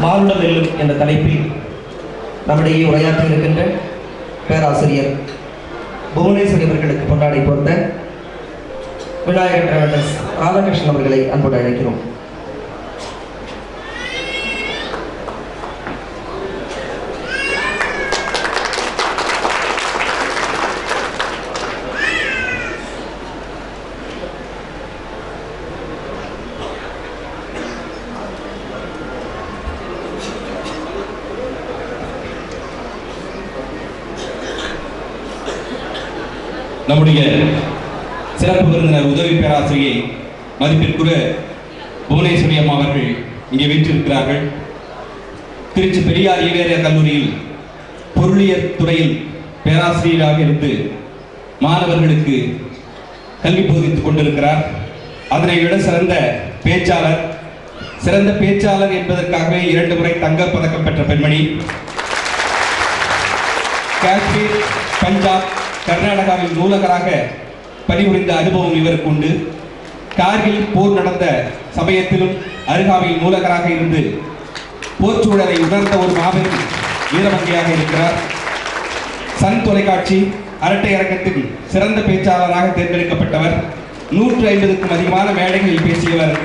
மானுடம் வெல்லும் என்ற தலைப்பில் நம்முடைய உரையாற்ற இருக்கின்ற பேராசிரியர் புவனேஸ்வரி அவர்களுக்கு பொன்னாடை போர்த்த விநாயகர் டிராவல்ஸ் ராதாகிருஷ்ணன் அவர்களை அன்போடு அழைக்கிறோம். நம்முடைய சிறப்பு விருந்தினர் உதவி பேராசிரியை மதிப்பிற்குரிய புவனேஸ்வரி அம்மா அவர்கள் இங்கே வீற்றிருக்கிறார்கள். திருச்சி பெரியார் ஈவேரியார் கல்லூரியில் பொருளியல் துறையில் பேராசிரியராக இருந்து மாணவர்களுக்கு கல்வி போதித்துக் கொண்டிருக்கிறார். அதனை விட சிறந்த பேச்சாளர் என்பதற்காகவே 2 முறை தங்கப் பதக்கம் பெற்ற பெண்மணி. காஷ்மீர், பஞ்சாப், கர்நாடகாவில் நூலகராக பணிபுரிந்த அனுபவம் இவருக்கு உண்டு. கார்கில் போர் நடந்த சமயத்திலும் அருகாமையில் நூலகராக இருந்து போர்ச்சூழலை உணர்ந்த ஒரு மாபெரும் வீரமங்கையாக இருக்கிறார். சன் தொலைக்காட்சி அரட்டை அரங்கத்தில் சிறந்த பேச்சாளராக தேர்ந்தெடுக்கப்பட்டவர். 150க்கும் அதிகமான மேடைகளில் பேசியவர்.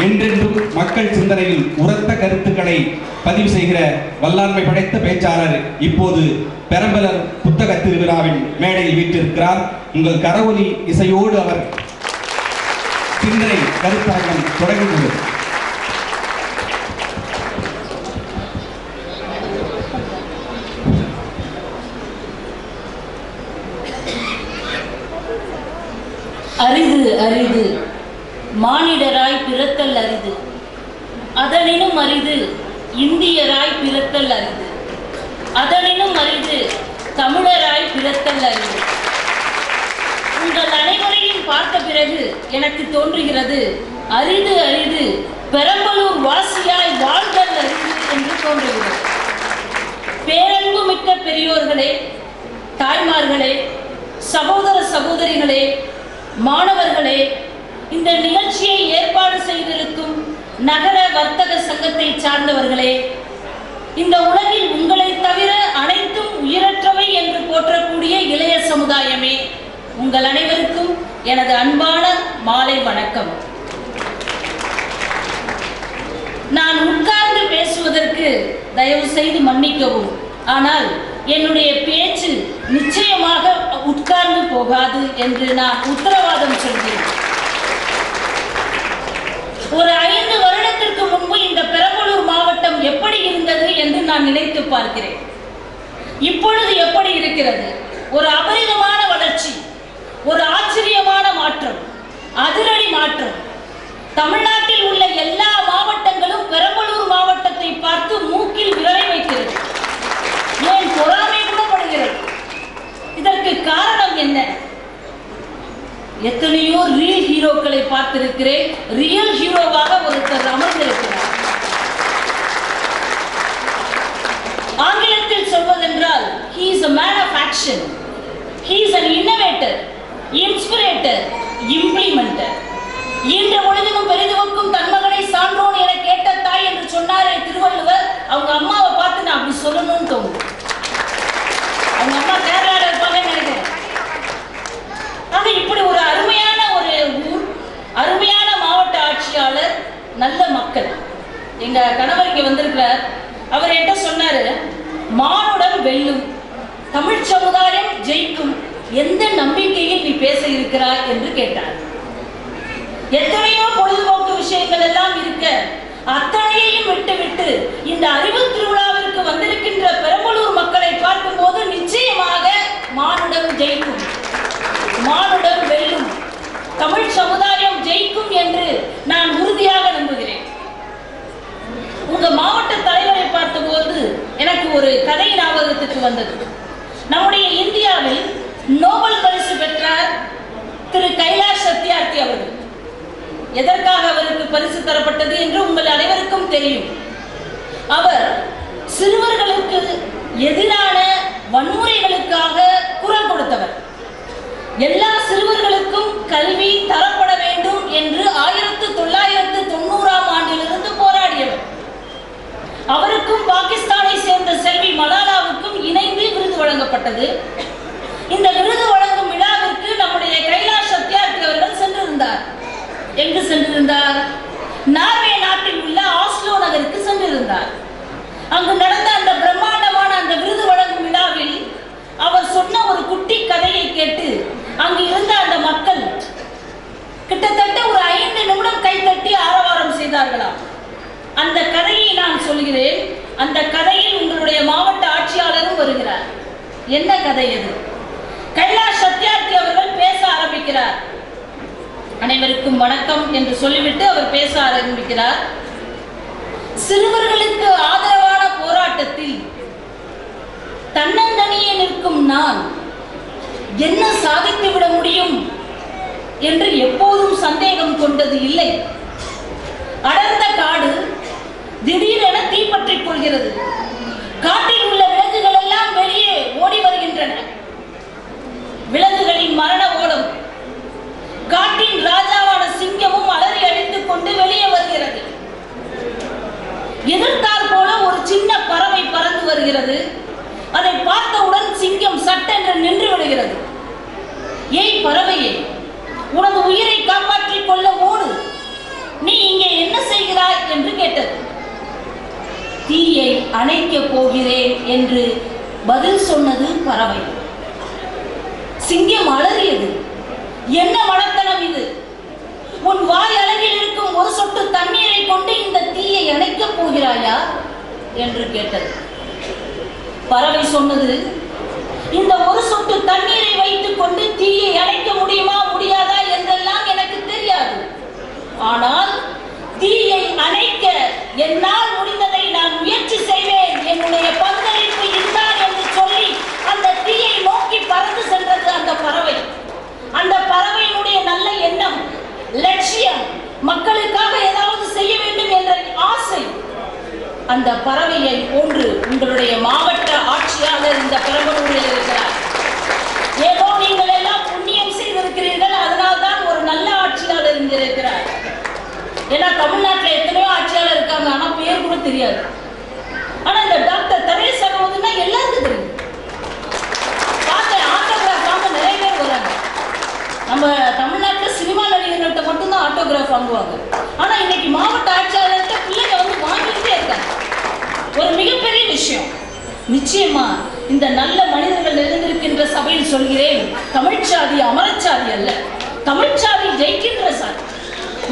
என்றென்றும் மக்கள் சிந்தனையில் உரத்த கருத்துக்களை பதிவு செய்கிற வல்லாண்மை படைத்த பேச்சாளர் இப்போது பெரம்பலூர் புத்தக திருவிழாவின் மேடையில் வீற்றிருக்கிறார். உங்கள் கரவொலி இசையோடு அவர் சிந்தனை கருத்தரங்கம் தொடங்குகிறது. அரிது அரிது மானிடராய் பிறத்தல் அரிது, அதனினும் அரிது இந்தியராய் பிறத்தல் அரிது, அதனினும் அரிது தமிழராய் பிறத்தல் அரிது. உங்கள் அனைவரையும் பார்த்த பிறகு எனக்கு தோன்றுகிறது, அரிது அரிது பெரம்பலூர் வாசியாய் வாழ்தல் அரிது என்று தோன்றுகிறது. பேரன்பு மிக்க பெரியோர்களே, தாய்மார்களே, சகோதர சகோதரிகளே, மாணவர்களே, இந்த நிகழ்ச்சியை ஏற்பாடு செய்திருக்கும் நகர வர்த்தக சங்கத்தை சார்ந்தவர்களே, இந்த உலகில் உங்களை தவிர அனைத்தும் உயிரற்றவை என்று போற்றக்கூடிய இளைய சமுதாயமே, உங்கள் அனைவருக்கும் எனது அன்பான மாலை வணக்கம். நான் உட்கார்ந்து பேசுவதற்கு தயவு செய்து மன்னிக்கவும். ஆனால் என்னுடைய பேச்சு நிச்சயமாக உட்கார்ந்து போகாது என்று நான் உத்தரவாதம் சொல்கிறேன். ஒரு 5 வருடத்திற்கு முன்பு இந்த பெரம்பலூர் மாவட்டம் எப்படி இருந்தது என்று நான் நினைத்து பார்க்கிறேன். இப்பொழுது எப்படி இருக்கிறது? ஒரு அபரிதமான வளர்ச்சி, ஒரு ஆச்சரியமான மாற்றம், அதிரடி மாற்றம். தமிழ்நாட்டில் உள்ள எல்லா மாவட்டங்களும் பெரம்பலூர் மாவட்டத்தை பார்த்து மூக்கில் விரலை வைக்கிறது, ஏன் பொறாமை கூட படுகிறது. இதற்கு காரணம் என்ன? எத்தனையோ ரியல் ஹீரோக்களை பார்த்திருக்கிறேன். ரியல் ஹீரோவாக ஒருத்தர் அமர்ந்திருக்கிறார். ஆங்கிலத்தில் சொல்வதென்றால் he is a man of action, he is an innovator, inspirator, implementer. ஈன்ற பொழுதும் பெரிதுவக்கும் தன்மகனை சான்றோன் என கேட்ட தாய் என்று சொன்னாரே திருவள்ளுவர். அவங்க அம்மாவை பார்த்து நான் அப்படி சொல்லணும்னு தோணும். அவங்க அம்மா கேரளாவில் இருப்பாங்கன்னு நினைக்கிறேன். ஆக இப்படி ஒரு அருமையான ஒரு ஊர், அருமையான மாவட்ட ஆட்சியாளர், நல்ல மக்கள். எங்க கணவர் இங்க வந்திருக்கிறார். அவர் என்கிட்ட சொன்னாரு, மானுடம் வெல்லும், தமிழ் சமுதாயம் ஜெயிக்கும், எந்த நம்பிக்கையில் நீ பேச இருக்கிறாய் என்று கேட்டார். எத்தனையோ பொழுதுபோக்கு விஷயங்கள் எல்லாம் இருக்க அத்தனையையும் விட்டுவிட்டு இந்த அறிவு திருவிழாவிற்கு வந்திருக்கின்ற பெரம்பலூர் மக்களை பார்க்கும் போது நிச்சயமாக மானுடம் ஜெயிக்கும், மானுடம் வெல்லும், தமிழ் சமுதாயம் ஜெயிக்கும் என்று நான் உறுதியாக நம்புகிறேன். உங்க மாவட்ட தலைவரை பார்த்தபோது எனக்கு ஒரு கதை ஞாபகத்துக்கு வந்தது. நம்முடைய இந்தியாவில் நோபல் பரிசு பெற்றார் திரு கைலாஷ் சத்யார்த்தி அவர்கள். எதற்காக அவருக்கு பரிசு தரப்பட்டது என்று உங்கள் அனைவருக்கும் தெரியும். அவர் சிறுவர்களுக்கு எதிரான வன்முறைகளுக்காக குரல் கொடுத்தவர். எல்லா சிறுவர்களுக்கும் கல்வி தரப்பட வேண்டும் என்று 1990ஆம் ஆண்டிலிருந்து போராடியவர். அவர் அவருக்கும் பாகிஸ்தானை சேர்ந்த செல்வி மலாலாவுக்கும் இணைந்து விருது வழங்கப்பட்டது. இந்த விருது வழங்கும் விழாவிற்கு நம்முடைய கைலாஷ் சத்யார்த்தி அவர்கள் சென்றிருந்தார். எங்கு சென்றிருந்தார்? நார்வே நாட்டில் உள்ள ஆஸ்லோ நகருக்கு சென்றிருந்தார். அங்கு நடந்த அந்த பிரம்மாண்டமான அந்த விருது வழங்கும் விழாவில் அவர் சொன்ன ஒரு குட்டி கதையை கேட்டு அங்கு இருந்த அந்த மக்கள் கிட்டத்தட்ட ஒரு 5 நிமிடம் கைத்தட்டி ஆரவாரம் செய்தார்களாம். அந்த கதையை நான் சொல்கிறேன். அந்த கதையில் உங்களுடைய மாவட்ட ஆட்சியாளரும் வருகிறார். என்ன கதை அது? கைலாஷ் சத்யார்த்தி அவர்கள் பேச ஆரம்பிக்கிறார். அனைவருக்கும் வணக்கம் என்று சொல்லிவிட்டு அவர் பேச ஆரம்பிக்கிறார். சிறுவர்களுக்கு ஆதரவான போராட்டத்தில் தன்னந்தனியே நிற்கும் நான் என்ன சாதித்து விட முடியும் என்று எப்போதும் சந்தேகம் கொண்டது இல்லை. அடர்ந்த காடு திடீரென தீப்பற்றிக் கொள்கிறது. காட்டில் உள்ள விலங்குகள் எல்லாம் வெளியே ஓடி வருகின்றன. விலங்குகளின் மரண ஓலம். காட்டின் ராஜாவான சிங்கமும் அலறி அடித்துக் கொண்டு வெளியே வருகிறது. எதிர்த்தால் போல ஒரு சின்ன பறவை பறந்து வருகிறது. அதை பார்த்தவுடன் சிங்கம் சட்டென்று நின்று விடுகிறது. ஏய் பறவையே, உனது உயிரை காப்பாற்றிக் கொள்ள ஓடு, நீ இங்கே என்ன செய்கிறாய் என்று கேட்டது. தீயை அணைக்க போகிறேன் என்று பதில் சொன்னது பறவை. சிங்கம் அலறியது. என்ன மடத்தனம் இது? உன் வாய் அளவில் இருக்கும் ஒரு சொட்டு தண்ணீரை கொண்டு இந்த தீயை அணைக்கப் போகிறாயா என்று கேட்டது. பறவை சொன்னது, இந்த ஒரு சொட்டு தண்ணீரை வைத்துக் கொண்டு தீயை அணைக்க முடியுமா முடியாதா என்றெல்லாம் எனக்கு தெரியாது. ஆனால் தீயை அணைக்க என்னால் முடிந்ததை நான் முயற்சி செய்வேன். என்னுடைய பங்களிப்பு இதுதான் என்று சொல்லி அந்த தீயை நோக்கி பறந்து சென்றது அந்த பறவை. அந்த பறவையினுடைய நல்ல எண்ணம், லட்சியம், மக்களுக்காக ஏதாவது செய்ய வேண்டும் என்ற ஆசை. அந்த பறவையை போன்று உங்களுடைய மாவட்ட ஆட்சியாளர் இந்த பெரம்பலூரில் இருக்கிறார். ஏதோ நீங்கள் எல்லாம் புண்ணியம் செய்திருக்கிறீர்கள், அதனால்தான் ஒரு நல்ல ஆட்சியாளர் இங்க இருக்கிறார். ஏன்னா தமிழ்நாட்டில் எத்தனையோ ஆட்சியாளர் இருக்காங்க, ஆனா பேர் கூட தெரியாது. ஆனா இந்த டாக்டர் தரேசா வந்து எல்லாருக்கும் தெரியும். ஆட்டோகிராஃப் வாங்க நிறைய பேர் வராங்க. நம்ம தமிழ்நாட்டில் சினிமா நடிகர்கள்ட்ட மட்டும்தான் ஆட்டோகிராஃப் வாங்குவாங்க. ஆனா இன்னைக்கு மாவட்ட ஆட்சியாளர்கிட்ட பிள்ளைங்க வந்து வாங்கிக்கிட்டே இருக்காங்க. ஒரு மிகப்பெரிய விஷயம். நிச்சயமா இந்த நல்ல மனிதர்கள் நிறைந்திருக்கின்ற சபையில் சொல்கிறேன், தமிழ்ச்சாதி அமரச்சாதி அல்ல, தமிழ்ச்சாதி ஜெயிக்கின்ற சாதி.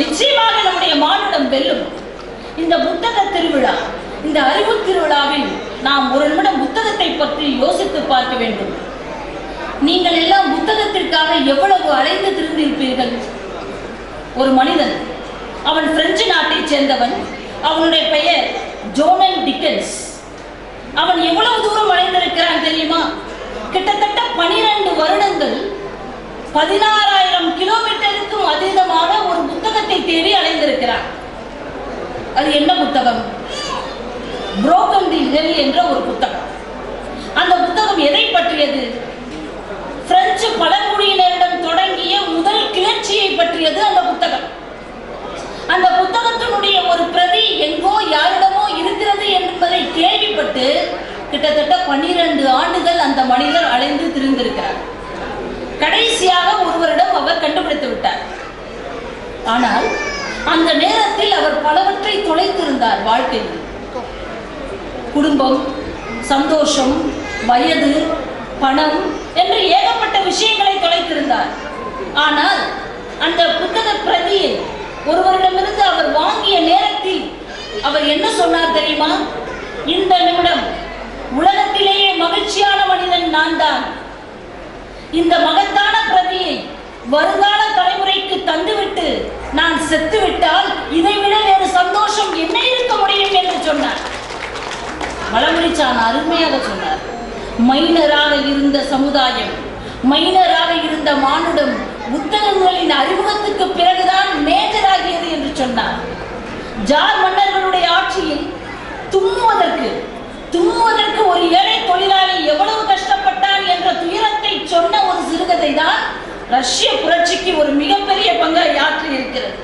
நிச்சயமாக நம்முடைய மானுடம் வெல்லும். இந்த புத்தக திருவிழா, இந்த அறிவு திருவிழாவில் நாம் ஒரு நிமிடம் புத்தகத்தை பற்றி யோசித்து பார்க்க வேண்டும். நீங்கள் எல்லாம் புத்தகத்திற்காக எவ்வளவு அலைந்து திரிந்திருப்பீர்கள். ஒரு மனிதன், அவன் பிரெஞ்சு நாட்டை சேர்ந்தவன். அவனுடைய பெயர் ஜோனல் டிக்கன்ஸ். அவன் எவ்வளவு தூரம் அலைந்திருக்கிறான் தெரியுமா? கிட்டத்தட்ட 12 வருடங்கள் 16,000 கிலோமீட்டருக்கும் அதிகமாக ஒரு புத்தகத்தை தேடி அலைந்திருக்கிறான். அது என்ன புத்தகம்? புரோக்கன் தி ஹில் என்ற ஒரு புத்தகம். அந்த புத்தகம் எதை பற்றியது? பிரெஞ்சு பழங்குடியினரிடம் தொடங்கிய முதல் கிளர்ச்சியை பற்றியது அந்த புத்தகம். அந்த புத்தகத்தினுடைய ஒரு பிரதி எங்கோ யாரிடமோ இருக்கிறது என்பதை கேள்விப்பட்டு கிட்டத்தட்ட 12 ஆண்டுகள் அந்த மனிதர் அலைந்து திரிந்திருக்கிறார். கடைசியாக ஒருவரிடம் அவர் கண்டுபிடித்து விட்டார். ஆனால் அந்த நேரத்தில் அவர் பலவற்றை தொலைத்திருந்தார். வாழ்க்கையில் குடும்பம், சந்தோஷம், வயது, பணம் என்று ஏகப்பட்ட விஷயங்களை தொலைத்திருந்தார். ஆனால் அந்த புத்தக பிரதியை ஒருவரிடமிருந்து அவர் வாங்கிய நேரத்தில் அவர் என்ன சொன்னார் தெரியுமா? இந்த நிமிடம் உலகத்திலேயே மகிழ்ச்சியான மனிதன் நான் தான். இந்த மகத்தான பிரதியை வருங்கால தலைமுறைக்கு தந்துவிட்டு நான் செத்துவிட்டால் இதைவிட வேறு சந்தோஷம் என்ன இருக்க முடியும் என்று சொன்னார். வளமொழிச்சான் அருமையாக சொன்னார். மைனராக இருந்த சமுதாயம், மைனராக இருந்த மானுடம் புத்தகங்களின் அறிமுகத்துக்கு பிறகுதான் மேஜராகியது என்று சொன்னார். ஜார் மன்னர்களுடைய ஆட்சியில் தும்முவதற்கு ஒரு ஏழை தொழிலாளி எவ்வளவு கஷ்டப்பட்டான் என்ற துயரத்தை சொன்ன ஒரு சிறுகதை தான் ரஷ்ய புரட்சிக்கு ஒரு மிகப்பெரிய பங்கை ஆற்றி இருக்கிறது.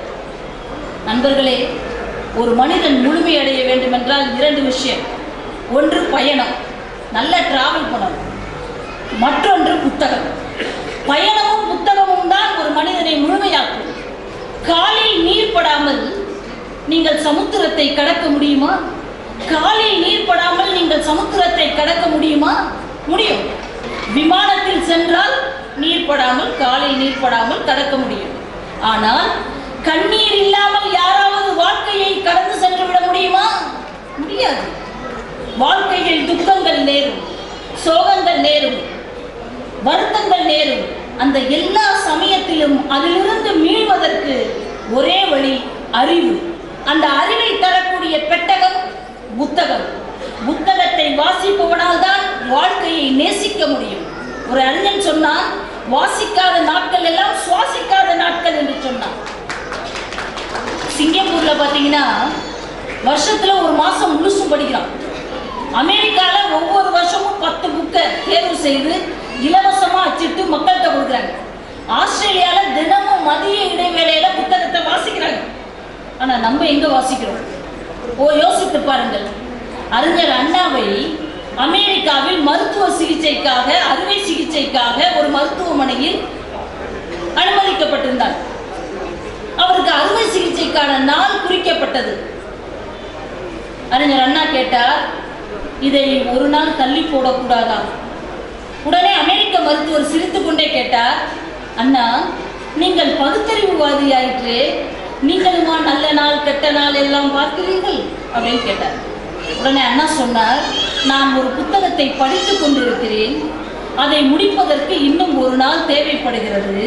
நண்பர்களே, ஒரு மனிதன் முழுமையடைய வேண்டும் என்றால் 2 விஷயம். ஒன்று பயணம், நல்ல டிராவல் பண்ணணும். மற்றொன்று புத்தகம். பயணமும் புத்தகமும் தான் ஒரு மனிதனை முழுமையாக்கும். காலில் நீர் படாமல் நீங்கள் சமுத்திரத்தை கடக்க முடியுமா? காலில் நீர் படாமல் நீங்கள் சமுத்திரத்தை கடக்க முடியுமா? முடியும். விமானத்தில் சென்றால் நீர் படாமல், காலில் நீர் படாமல் கடக்க முடியும். ஆனால் கண்ணீர் இல்லாமல் யாராவது வாழ்க்கையை கடந்து சென்று விட முடியுமா? முடியாது. வாழ்க்கையில் துக்கங்கள் நேரும், சோகங்கள் நேரும், வருத்தங்கள் நேரும். அந்த எல்லா சமயத்திலும் அதிலிருந்து மீள்வதற்கு ஒரே வழி அறிவு. அந்த அறிவை தரக்கூடிய பெட்டகம் புத்தகம். புத்தகத்தை வாசிப்பவனால் தான் வாழ்க்கையை நேசிக்க முடியும். ஒரு அறிஞன் சொன்னான், வாசிக்காத நாட்கள் எல்லாம் சுவாசிக்காத நாட்கள் என்று சொன்னான். சிங்கப்பூர்ல பாத்தீங்கன்னா வருஷத்துல ஒரு மாசம் முழுசும் படிக்கிறான். அமெரிக்கால ஒவ்வொரு வருஷமும் 10 புக்கை தேர்வு செய்து இலவசமா வச்சுட்டு மக்கள்கிட்ட கொடுக்குறாங்க. ஆஸ்திரேலியால தினமும் மதிய இடைவேளையில புத்தகத்தை வாசிக்கிறாங்க. ஆனா நம்ம எங்க வாசிக்கிறோம்? யோசித்து பாருங்கள். அறிஞர் அண்ணாவை அமெரிக்காவில் மருத்துவ சிகிச்சைக்காக, அறுவை சிகிச்சைக்காக ஒரு மருத்துவமனையில் அனுமதிக்கப்பட்டிருந்தார். அவருக்கு அறுவை சிகிச்சைக்கான நாள் குறிக்கப்பட்டது. அறிஞர் அண்ணா கேட்டார், இதை ஒரு நாள் தள்ளி போடக்கூடாதா? உடனே அமெரிக்க மருத்துவர் சிரித்துக் கொண்டே கேட்டார், அண்ணா, நீங்கள் பகுத்தறிவுவாதி ஆயிற்று, நீங்களுமா நல்ல நாள் கெட்ட நாள் எல்லாம் பார்க்கிறீர்கள் அப்படின்னு கேட்டார். உடனே அண்ணா சொன்னார், நான் ஒரு புத்தகத்தை படித்துக் கொண்டிருக்கிறேன், அதை முடிப்பதற்கு இன்னும் ஒரு நாள் தேவைப்படுகிறது.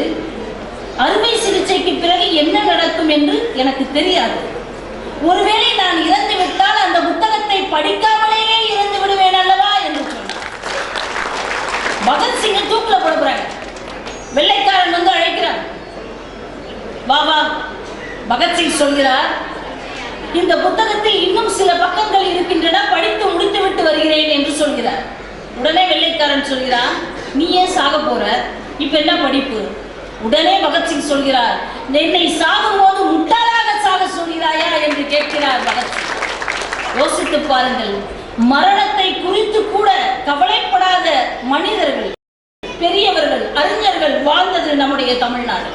அறுவை சிகிச்சைக்கு பிறகு என்ன நடக்கும் என்று எனக்கு தெரியாது. ஒருவேளை நான் இறந்து விட்டால் அந்த புத்தகத்தை படிக்காமலேயே இறந்து விடுவேன் அல்லவா என்று சொன்னார். பகத்சிங்கை தூக்கில போடுறாங்க. வெள்ளைக்காரன் வந்து அழைக்கிறார், வா வா. பகத்சிங் சொல்கிறார், இந்த புத்தகத்தில் இன்னும் சில பக்கங்கள் இருக்கின்றன, படித்து முடித்து விட்டு வருகிறேன் என்று சொல்கிறார். உடனே வெள்ளைக்காரன் சொல்கிறான், நீ ஏன் சாக போற, இப்ப என்ன படிப்பு? உடனே பகத்சிங் சொல்கிறார், என்னை சாகும் போது முட்டாளாக சாக சொல்கிறாயா என்று கேட்கிறார் பகத்சிங். யோசித்து பாருங்கள், மரணத்தை குறித்து கூட கவலைப்படாத மனிதர்கள், பெரியவர்கள், அறிஞர்கள் வாழ்ந்தது நம்முடைய தமிழ்நாடு.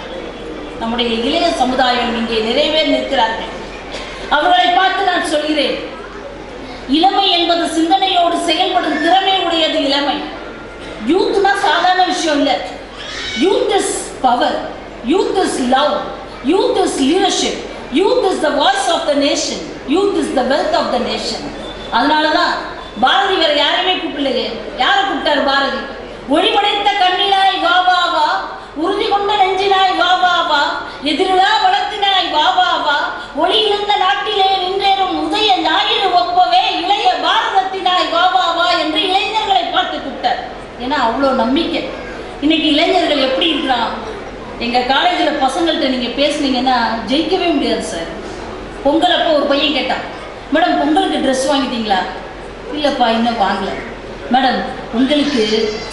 நம்முடைய இளைய சமுதாயம் இங்கே நிறைவே நிற்கிறார்கள். அவர்களை பார்த்து நான் சொல்கிறேன், இளமை என்பது சிந்தனையோடு செயல்படும் திறமை உடையது இளமை. யூத்னா சாதாரண விஷயம் இல்லை. Youth is power, youth is love, youth is leadership, youth is the voice of the nation, youth is the wealth of the nation. அதனாலதான் பாரதி வேற யாரையுமே கூப்பிடலையே. யாரை கூப்பிட்டார் பாரதி? ஒளிபடைத்த கண்ணினாய் வா வா வா, உறுதி கொண்ட நெஞ்சினாய் வா வா வா, எதிரிலா வளர்த்தினாய் வா வா வா, ஒளி இருந்த நாட்டிலே நின்றேறும் உதய ஞாயிறு ஒப்பவே இளைய பாரதத்தினாய் வா வா வா என்று இளைஞர்களை பார்த்து கூப்பிட்டார். ஏன்னா அவ்வளோ நம்பிக்கை. இன்னைக்கு இளைஞர்கள் எப்படி இருக்கிறான்? எங்க காலேஜில் பசங்கள்கிட்ட நீங்க பேசுனீங்கன்னா ஜெயிக்கவே முடியாது சார். பொங்கல் அப்போ ஒரு பையன் கேட்டான், மேடம் பொங்கலுக்கு ட்ரெஸ் வாங்கிட்டீங்களா? இல்லப்பா இன்னும் வாங்கல. மேடம் உங்களுக்கு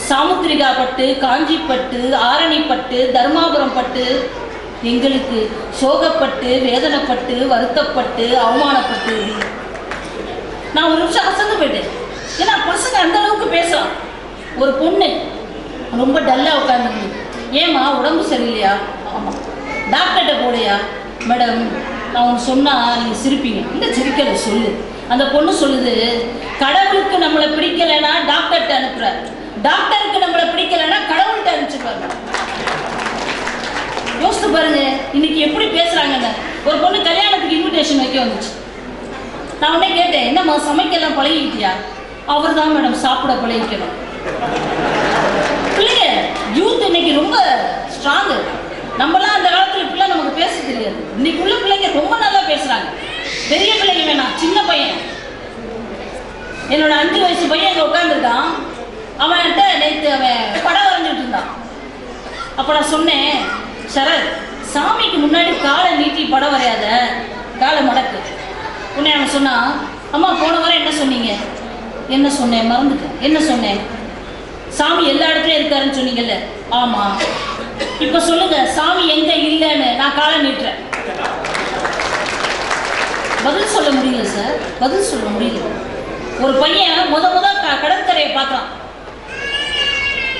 சாமுத்திரிகா பட்டு, காஞ்சி பட்டு, ஆரணி பட்டு, தர்மாபுரம் பட்டு, எங்களுக்கு சோகப்பட்டு, வேதனைப்பட்டு, வருத்தப்பட்டு, அவமானப்பட்டு. நான் ஒரு நிமிஷம் அசந்து போயிட்டேன். ஏன்னா பசங்க அந்த அளவுக்கு பேசலாம். ஒரு பொண்ணு ரொம்ப டல்லா உட்காந்து, ஏமா உடம்பு சரியில்லையா? ஆமாம். டாக்டர்கிட்ட போலையா? மேடம் நான் ஒன்று சொன்னா நீங்க சிரிப்பீங்க. இல்லை சிரிக்கலை, சொல்லு. அந்த பொண்ணு சொல்லுது, கடவுளுக்கு நம்மளை பிடிக்கலைன்னா டாக்டர்கிட்ட அனுப்புறாரு, டாக்டருக்கு நம்மளை பிடிக்கலைன்னா கடவுள்கிட்ட அனுப்பிச்சிருவாங்க. யோசித்து பாருங்க இன்னைக்கு எப்படி பேசுறாங்கன்னு. ஒரு பொண்ணு கல்யாணத்துக்கு இன்விடேஷன் வைக்க வந்துச்சு. நான் உடனே கேட்டேன், என்னம்மா சமைக்கலாம் பழகிட்டியா? அவர் தான் மேடம் சாப்பிட பழகிக்கணும். பிள்ளைங்க யூத் இன்னைக்கு ரொம்ப ஸ்ட்ராங்கு. நம்மளாம் அந்த காலத்தில் இப்படிலாம் நமக்கு பேச தெரியாது. இன்னைக்கு உள்ள பிள்ளைங்க ரொம்ப நல்லா பேசுறாங்க. பெரிய பிள்ளைங்க வேணாம், சின்ன பையன். என்னோட 5 வயசு பையன் இங்கே உட்காந்துருக்கான். அவன்கிட்ட நேற்று அவன் படம் வரைஞ்சிட்டு இருந்தான். அப்போ நான் சொன்னேன், சரத் சாமிக்கு முன்னாடி காலை நீட்டி படம் வரையாத, காலை மடக்கு. உடனே அவன் சொன்னான், அம்மா போன வாரம் என்ன சொன்னீங்க? என்ன சொன்னேன் மறந்துட்டேன். என்ன சொன்னேன்? சாமி எல்லா இடத்துலையும் இருக்காருன்னு சொன்னீங்கல்ல. ஆமா, இப்போ சொல்லுங்க சாமி எங்க இல்லைன்னு. நான் காலை நீட்டுறேன். பதில் சொல்ல முடியல சார், பதில் சொல்ல முடியல. ஒரு பையன் முத கடற்கரையை பார்க்குறான்.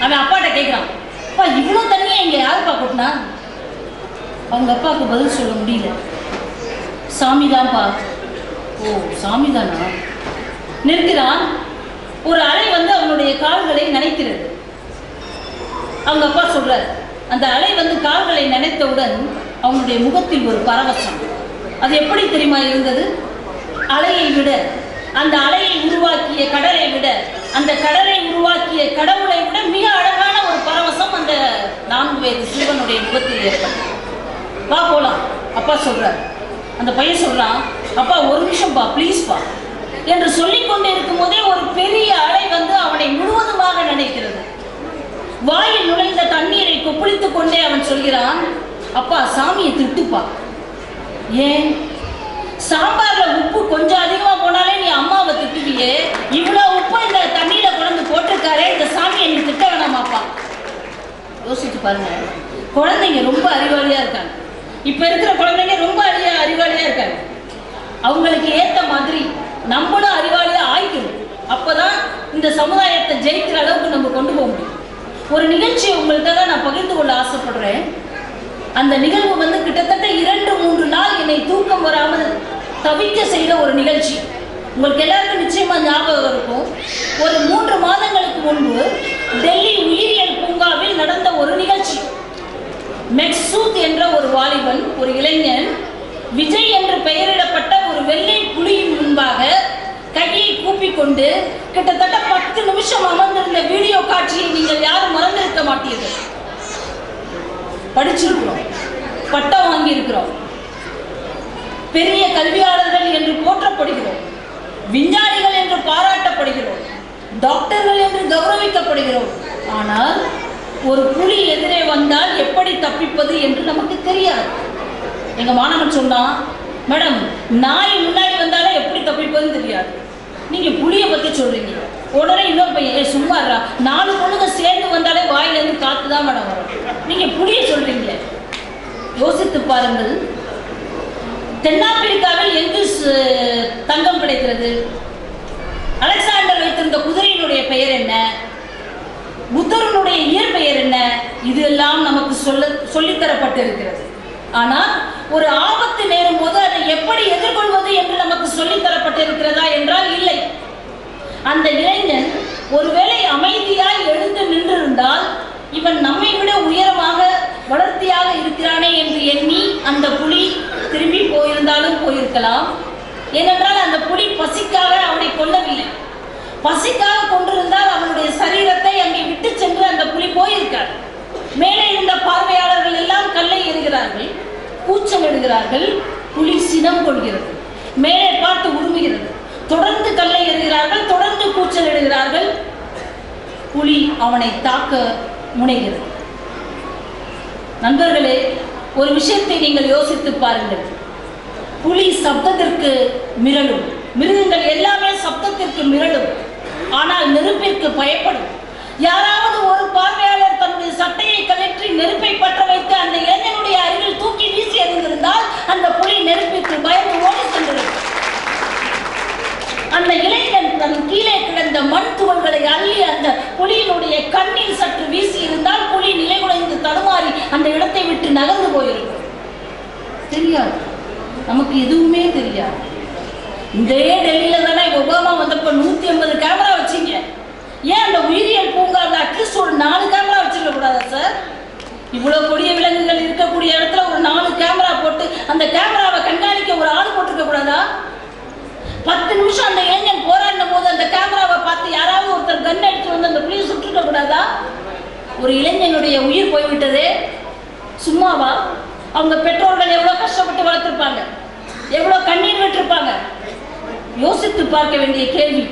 அவன் அப்பாட்ட கேட்குறான், அப்பா இவ்வளோ தண்ணியை இங்கே யாருப்பா கொட்டினா? அவங்க அப்பாவுக்கு பதில் சொல்ல முடியல. சாமி தான்ப்பா. ஓ சாமி தானா? நிற்கிறான். ஒரு அலை வந்து அவனுடைய கால்களை நனைக்கிறது. அவங்க அப்பா சொல்றார், அந்த அலை வந்து கால்களை நனைத்தவுடன் அவனுடைய முகத்தில் ஒரு பரவசம். அது எப்படி தெரியுமா இருந்தது? அலையை விட, அந்த அலையை உருவாக்கிய கடலை விட, அந்த கடலை உருவாக்கிய கடவுளை விட மிக அழகான ஒரு பரவசம் அந்த 4 வயது சிறுவனுடைய முகத்தில் ஏற்பட்டது. வா போலாம் அப்பா சொல்றார். அந்த பையன் சொல்றான், அப்பா ஒரு நிமிஷம்பா ப்ளீஸ்பா என்று சொல்லிக் கொண்டே இருக்கும் போதே ஒரு பெரிய அலை வந்து அவனை முழுவதுமாக நினைக்கிறது. வாயில் நுழைந்த தண்ணீரை கொப்பளித்துக் கொண்டே அவன் சொல்கிறான், அப்பா சாமியை திட்டுப்பா. ஏன்? சாம்பார்ல உப்பு கொஞ்சம் அதிகமா போனாலே நீ அம்மாவை திட்டுவியே, இவ்வளவு உப்பு இந்த தண்ணியில கொண்டு போட்டிருக்காரே, இந்த சாமியை நீ திட்ட வேணாமாப்பா. யோசிச்சு பாருங்க. குழந்தைங்க ரொம்ப அறிவாளியா இருக்காங்க. இப்ப இருக்கிற குழந்தைங்க ரொம்ப அறிவாளியா இருக்காங்க. அவங்களுக்கு ஏத்த மாதிரி நம்மளும் அறிவாளியா ஆயிக்கணும். அப்பதான் இந்த சமுதாயத்தை ஜெயிக்கிற அளவுக்கு நம்ம கொண்டு போக முடியும். ஒரு நிகழ்ச்சியை உங்கள்கிட்ட நான் பகிர்ந்து கொள்ள ஆசைப்படுறேன். அந்த நிகழ்வு வந்து கிட்டத்தட்ட 2-3 நாள் என்னை தூக்கம் வராமல் தவிக்க செய்த ஒரு நிகழ்ச்சி. உங்களுக்கு எல்லாருக்கும் நிச்சயமா ஞாபகம் இருக்கும். ஒரு 3 மாதங்களுக்கு முன்பு டெல்லி உயிரியல் பூங்காவில் நடந்த ஒரு நிகழ்ச்சி. மெக்சூத் என்ற ஒரு வாலிபன், ஒரு இளைஞன், விஜய் என்று பெயரிடப்பட்ட ஒரு வெள்ளை புலியின் முன்பாக கையை கூப்பிக்கொண்டு கிட்டத்தட்ட 10 நிமிஷம் அமர்ந்திருந்த வீடியோ காட்சியை நீங்கள் யாரும் மறந்திருக்க மாட்டீர்கள். படிச்சிருக்கிறோம், பட்டம் வாங்கியிருக்கிறோம், பெரிய கல்வியாளர்கள் என்று போற்றப்படுகிறோம், விஞ்ஞானிகள் என்று பாராட்டப்படுகிறோம், டாக்டர்கள் என்று கௌரவிக்கப்படுகிறோம். ஆனால் ஒரு புலி எதிரே வந்தால் எப்படி தப்பிப்பது என்று நமக்கு தெரியாது. எங்க மாணவன் சொன்னா, மேடம் நாய் முன்னாடி வந்தாலே எப்படி தப்பிப்பதுன்னு தெரியாது, நீங்க புலியை பத்தி சொல்றீங்க. உடனே இன்னொரு பையன், சும்மா 4 பொண்ணுங்க சேர்ந்து வந்தாலே வாயிலிருந்து காத்துதான் மேடம் வரும், நீங்க புலியை சொல்றீங்க. யோசித்து பாருங்கள். தென்னாப்பிரிக்காவில் எங்கு தங்கம் கிடைக்கிறது? அலெக்சாண்டர் வைத்திருந்த குதிரையினுடைய பெயர் என்ன? புத்தருடைய இயற்பெயர் என்ன? இது எல்லாம் நமக்கு சொல்லித்தரப்பட்டிருக்கிறது. ஆனால் ஒரு ஆபத்து நேரும் போது அதை எப்படி எதிர்கொள்வது என்று நமக்கு சொல்லித்தரப்பட்டிருக்கிறதா என்றால் இல்லை. அந்த இளைஞன் ஒருவேளை அமைதியாய் எழுந்து நின்றிருந்தால் இவன் நம்மை விட உயரமாக வளர்த்தியாக இருக்கிறானே என்று எண்ணி அந்த புலி திரும்பி போயிருந்தாலும் போயிருக்கலாம். ஏனென்றால் அந்த புலி பசிக்காக அவனை கொல்லவில்லை. பசிக்காக கொண்டிருந்தால் அவனுடைய சரீரத்தை அங்கே விட்டு சென்று அந்த புலி போயிருக்கார். மேலே இருந்த பார்வையாளர்கள் எல்லாம் கல்லை எறிகிறார்கள், கூச்சல் எடுகிறார்கள். புலி சினம் கொள்கிறது, மேலே பார்த்து உருமுகிறது. தொடர்ந்து கல்லை எறிகிறார்கள், தொடர்ந்து கூச்சல் எடுகிறார்கள். புலி அவனை தாக்க முனைகிறது. நண்பர்களே, ஒரு விஷயத்தை நீங்கள் யோசித்து பாருங்கள். புலி சப்தத்திற்கு மிரளும், மிருகங்கள் எல்லாமே சப்தத்திற்கு மிரளும், ஆனால் நெருப்பிற்கு பயப்படும். யாராவது ஒரு பார்வையாளர் தன்னுடைய சட்டையை கழற்றி நெருப்பை பற்ற வைத்து அந்த இளைஞனுடைய அருகில் தூக்கி வீசி எறிந்திருந்தால் அந்த புலி நெருப்பிற்கு பயந்து ஓடி சென்றிருக்கும். அந்த இளைஞன் தன் கீழே கிடந்த மண் துகள்களை அள்ளி அந்த புலியினுடைய கண்ணில் சற்று வீசி இருந்தால் புலி நிலைகுலைந்து தடுமாறி அந்த இடத்தை விட்டு நகர்ந்து போயிருக்கும். தெரியாது, நமக்கு எதுவுமே தெரியாது. இதே டெல்லியில தானே ஒபாமா வந்தப்ப 180 கேமரா வச்சீங்க. ஏன் அந்த உயிரியல் பூங்காவில் அட்லீஸ்ட் ஒரு 4 கேமரா வச்சிருக்க கூடாதா சார்? இவ்வளவு கொடிய விலங்குகள் இருக்கக்கூடிய இடத்துல ஒரு 4 கேமரா போட்டு அந்த கேமராவை கண்காணிக்க ஒரு ஆள் போட்டிருக்க கூடாதா? 10 நிமிஷம் அந்த இளைஞன் போராடின போது அந்த கேமராவை பார்த்து யாராவது ஒருத்தர் கன் எடுத்து வந்து அந்த புலியை சுட்டுக்க கூடாதா? ஒரு இளைஞனுடைய உயிர் போய்விட்டதே, சும்மாவா? அவங்க பெற்றோர்கள் எவ்வளவு கஷ்டப்பட்டு வளர்த்திருப்பாங்க, எவ்வளவு கண்ணீர் விட்டிருப்பாங்க. யோசித்து பார்க்க வேண்டிய கேள்வி.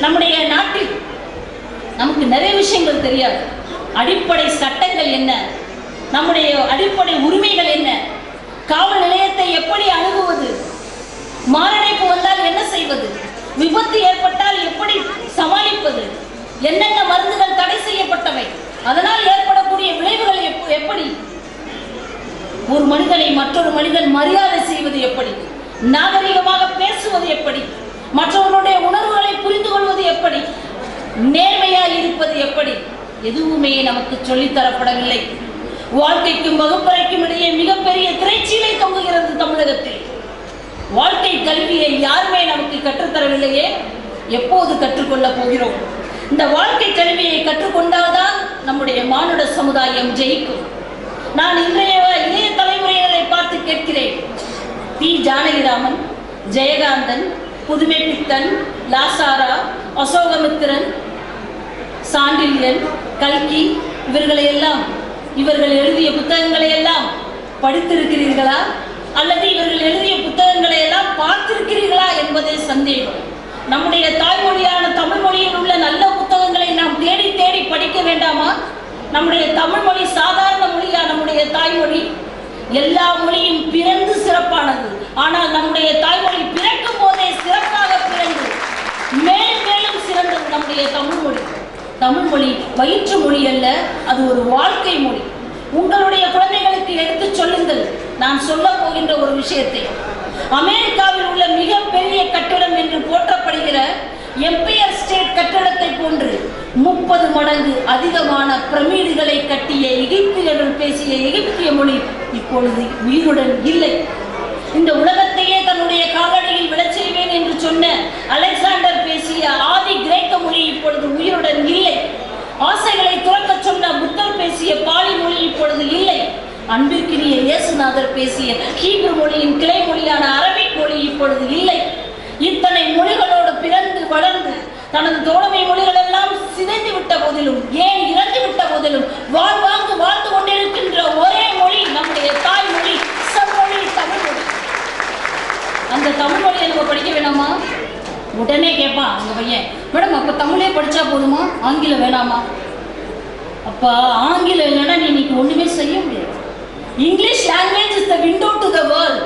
நம்முடைய நாட்டில் நமக்கு நிறைய விஷயங்கள் தெரியாது. அடிப்படை சட்டங்கள் என்ன, நம்முடைய அடிப்படை உரிமைகள் என்ன, காவல் நிலையத்தை எப்படி அணுகுவது, மாரடைப்பு வந்தால் என்ன செய்வது, விபத்து ஏற்பட்டால் எப்படி சமாளிப்பது, என்னென்ன மருந்துகள் தடை செய்யப்பட்டவை, அதனால் ஏற்படக்கூடிய விளைவுகள் எப்படி, ஒரு மனிதனை மற்றொரு மனிதன் மரியாதை செய்வது எப்படி, நாகரிகமாக பேசுவது எப்படி, மற்றவர்களுடைய உணர்வுகளை புரிந்து கொள்வது எப்படி, நேர்மையாய் இருப்பது எப்படி, எதுவுமே நமக்கு சொல்லித்தரப்படவில்லை. வாழ்க்கைக்கும் வகுப்பறைக்கும் இடையே மிகப்பெரிய திரைச்சீலை தொங்குகிறது தமிழகத்தில். வாழ்க்கை கல்வியை யாருமே நமக்கு கற்றுத்தரவில்லையே. எப்போது கற்றுக்கொள்ளப் போகிறோம்? இந்த வாழ்க்கை கல்வியை கற்றுக்கொண்டால்தான் நம்முடைய மானுட சமுதாயம் ஜெயிக்கும். நான் இன்றைய இளைய தலைமுறையினரை பார்த்து கேட்கிறேன். தி. ஜானகிராமன், ஜெயகாந்தன், புதுமை பித்தன், லாசாரா, அசோகமித்திரன், சாண்டில்யன், கல்கி, இவர்கள் எழுதிய புத்தகங்களை எல்லாம் படித்திருக்கிறீர்களா அல்லது இவர்கள் எழுதிய புத்தகங்களை எல்லாம் பார்த்திருக்கிறீர்களா என்பதே சந்தேகம். நம்முடைய தாய்மொழியான தமிழ் மொழியில் உள்ள நல்ல புத்தகங்களை நாம் தேடி தேடி படிக்க வேண்டாமா? நம்முடைய தமிழ் மொழி சாதாரண மொழியா? நம்முடைய தாய்மொழி எல்லா மொழியும் பிறந்து சிறப்பானது. ஆனால் நம்முடைய தாய்மொழி பிறக்கும் போதே சிறப்பாக பிறந்து மேலும் மேலும் சிறந்தது நம்முடைய தமிழ் மொழி. தமிழ் மொழி வயிற்று மொழி அல்ல, அது ஒரு வாழ்க்கை மொழி. உங்களுடைய குழந்தைகளுக்கு எடுத்து சொல்லுங்கள். நான் சொல்ல போகின்ற ஒரு விஷயத்தை, அமெரிக்காவில் உள்ள மிகப்பெரிய கட்டிடம் என்று போற்றப்படுகிற எம்பையர் ஸ்டேட் கட்டிடத்தை போன்று 30 மடங்கு அதிகமான பிரமிடுகளை கட்டிய எகிப்தியர்கள் பேசிய எகிப்திய மொழி இப்பொழுது உயிருடன் இல்லை. இந்த உலகத்தையே தன்னுடைய காலடியில் விழச் செய்வேன் என்று சொன்ன அலெக்சாண்டர் பேசிய ஆதி கிரேக்க மொழி இப்பொழுது உயிருடன் இல்லை. ஆசைகளை துறக்க சொன்ன புத்தர் பேசிய பாலி மொழி இப்பொழுது இல்லை. அன்பிற்கினிய இயேசுநாதர் பேசிய ஹீப்ரு மொழியின் கிளை மொழியான அரபிக் மொழி இப்பொழுது இல்லை. இத்தனை மொழிகளோடு பிறந்து வளர்ந்து தனது தோழமை மொழிகள் எல்லாம் சிதைந்து விட்ட போதிலும், ஏன் இறந்து விட்ட போதிலும், வாழ்வாங்கு வாழ்ந்து கொண்டிருக்கின்ற ஒரே மொழி நம்முடைய தாய்மொழி, செம்மொழி தமிழ் மொழி. அந்த தமிழ் மொழியை நம்ம படிக்க வேணாமா? உடனே கேட்பான் உங்க பையன், மேடம் அப்ப தமிழே படிச்சா போதுமா, ஆங்கிலம் வேணாமா? அப்ப ஆங்கிலம் இல்லைன்னா நீ இன்னைக்கு ஒண்ணுமே செய்ய முடியாது. English language is the window to the world.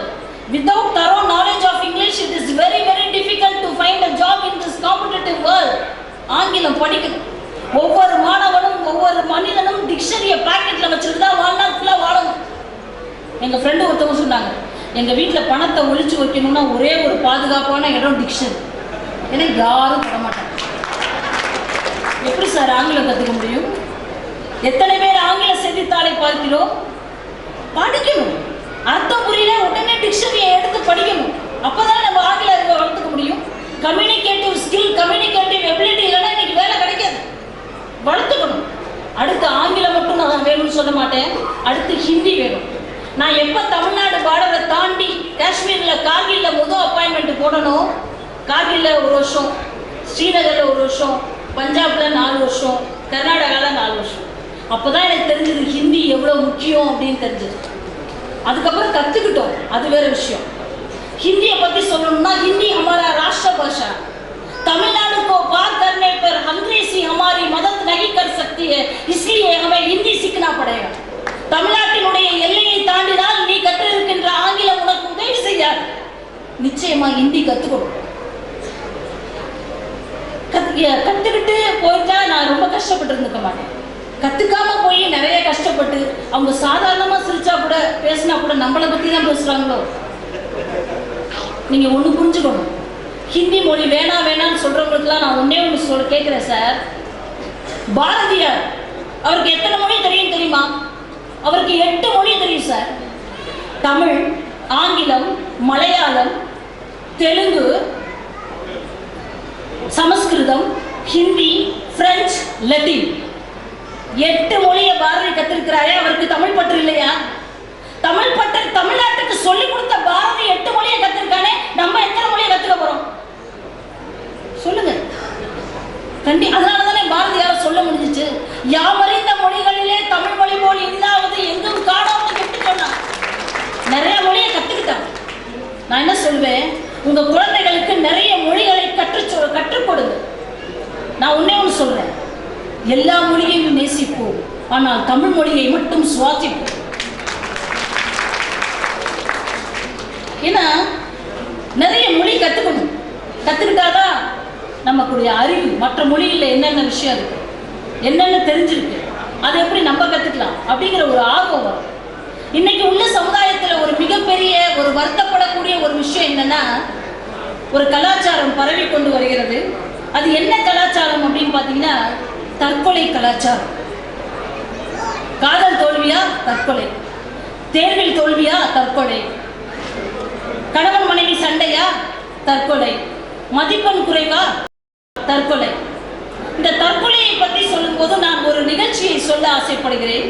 Without thorough knowledge of English, it is very difficult to find a job in this competitive world. ஆங்கிலம் படிக்கணும். ஒவ்வொரு மாணவனும் ஒவ்வொரு மனிதனும் டிக்ஷனரியை பாக்கெட்ல வச்சுட்டு தான் வாழ்நாள் ஃபுல்லா வாழணும். எங்க ஃப்ரெண்டு ஒருத்தவங்க சொன்னாங்க, எங்க வீட்டுல பணத்தை ஒழிச்சு வைக்கணும்னா ஒரே ஒரு பாதுகாப்பான இடம் டிக்ஷனரி. ஏன்னா யாரும் தொட மாட்டாங்க. எப்படி சார் ஆங்கிலம் கத்துக்க முடியும்? எத்தனை பேர் ஆங்கில செய்தித்தாளை பார்க்கிறோம்? படிக்கணும். அர்த்தம் புரியல உடனே டிக்ஷனரியை எடுத்து படிக்கணும். அப்பதான் நம்ம ஆங்கில அறிவை வளர்த்துக்க முடியும். கம்யூனிகேட்டிவ் ஸ்கில், கம்யூனிகேட்டிவ் எபிலிட்டி இல்லைன்னா இன்னைக்கு வேலை கிடைக்காது. வளர்த்துக்கணும். அடுத்து ஆங்கிலம் மட்டும் நான் வேணும்னு சொல்ல மாட்டேன், அடுத்து ஹிந்தி வேணும். நான் எப்ப தமிழ்நாடு பார்டரை தாண்டி காஷ்மீர்ல கார்கில்ல முதல் அப்பாயின்மெண்ட் போடணும், கார்கில்ல 1 வருஷம், ஸ்ரீநகர்ல 1 வருஷம், பஞ்சாப்ல 4 வருஷம், கர்நாடகால 4 வருஷம். அப்போதான் எனக்கு தெரிஞ்சது ஹிந்தி எவ்வளவு முக்கியம் அப்படின்னு தெரிஞ்சது. அதுக்கப்புறம் கத்துக்கிட்டோம், அது வேற விஷயம். हिंदी पति சொல்லணும்னா हिंदी हमारा राष्ट्र भाषा, तमिलनाडु को पार करने पर अंग्रेजी हमारी मदद नहीं कर सकती है, इसलिए हमें हिंदी सीखना पड़ेगा. தமிழ்நாட்டினுடைய எல்லையை தாண்டினால் நீ கற்றிருக்கின்ற ஆங்கிலம் உனக்கு உதவி செய்யாது. நிச்சயமா ஹிந்தி கத்துக்கணும். கத்துக்கிட்டு போயிட்டா நான் ரொம்ப கஷ்டப்பட்டு இருந்துக்க மாட்டேன். கத்துக்காம போய் நிறைய கஷ்டப்பட்டு அவங்க சாதாரணமா சிரிச்சா கூட பேசினா கூட நம்மளை பத்தி தான் பேசுறாங்களோ. நீங்க ஒண்ணு புரிஞ்சுக்கணும், ஹிந்தி மொழி வேணாம்னு சொல்றவங்களுக்குலாம் நான் ஒன்னே ஒன்று கேட்கிறேன் சார். பாரதியார் அவருக்கு எத்தனை மொழி தெரியும் தெரியுமா? அவருக்கு 8 மொழி தெரியும் சார். தமிழ், ஆங்கிலம், மலையாளம், தெலுங்கு, சமஸ்கிருதம், ஹிந்தி, பிரெஞ்சு, லத்தீன், 8 மொழியை பாரதி கத்திருக்கிறாரே. அவருக்கு தமிழ் பற்று இல்லையா? தமிழ் பற்று தமிழ்நாட்டுக்கு சொல்லிக் கொடுத்த பாரதி 8 மொழியை கத்திருக்கானே, நம்ம எத்தனை மொழியை கத்துக்க போறோம் சொல்லுங்க. அதனாலதானே பாரதியார் சொல்ல முடிஞ்சிச்சு, யாவறிந்த மொழிகளிலே தமிழ் மொழி போல் இல்லாவது எங்கும் காணாமல் என்று சொன்னார். நிறைய மொழியை கத்துக்கிட்டாங்க. நான் என்ன சொல்வேன், உங்க குழந்தைகளுக்கு நிறைய மொழிகளை கற்றுக் கொடுங்க. நான் ஒன்னே ஒன்று சொல்றேன், எல்லா மொழியையும் நேசிப்போம், ஆனால் தமிழ் மொழியை மட்டும் சுவாசிப்போம். ஏன்னா நிறைய மொழி கத்துக்கணும். கத்துக்கிட்டாதான் நமக்குடைய அறிவு மற்ற மொழிகளில் என்னென்ன விஷயம் இருக்கு, என்னென்ன தெரிஞ்சிருக்கு, அதை எப்படி நம்ம கத்துக்கலாம் அப்படிங்கிற ஒரு ஆர்வம் வரும். இன்னைக்கு உள்ள சமுதாயத்தில் ஒரு மிகப்பெரிய ஒரு வருத்தப்படக்கூடிய ஒரு விஷயம் என்னன்னா, ஒரு கலாச்சாரம் பரவி கொண்டு வருகிறது. அது என்ன கலாச்சாரம் அப்படின்னு பார்த்தீங்கன்னா, தற்கொலை கலாச்சாரம். காதல் தோல்வியா தற்கொலை, தேர்வில் தோல்வியா தற்கொலை, கணவன் மனைவி சண்டையா தற்கொலை, மதிப்பெண் குறைவா தற்கொலை. இந்த தற்கொலையை பற்றி சொல்லும்போது நான் ஒரு நிகழ்ச்சியை சொல்ல ஆசைப்படுகிறேன்.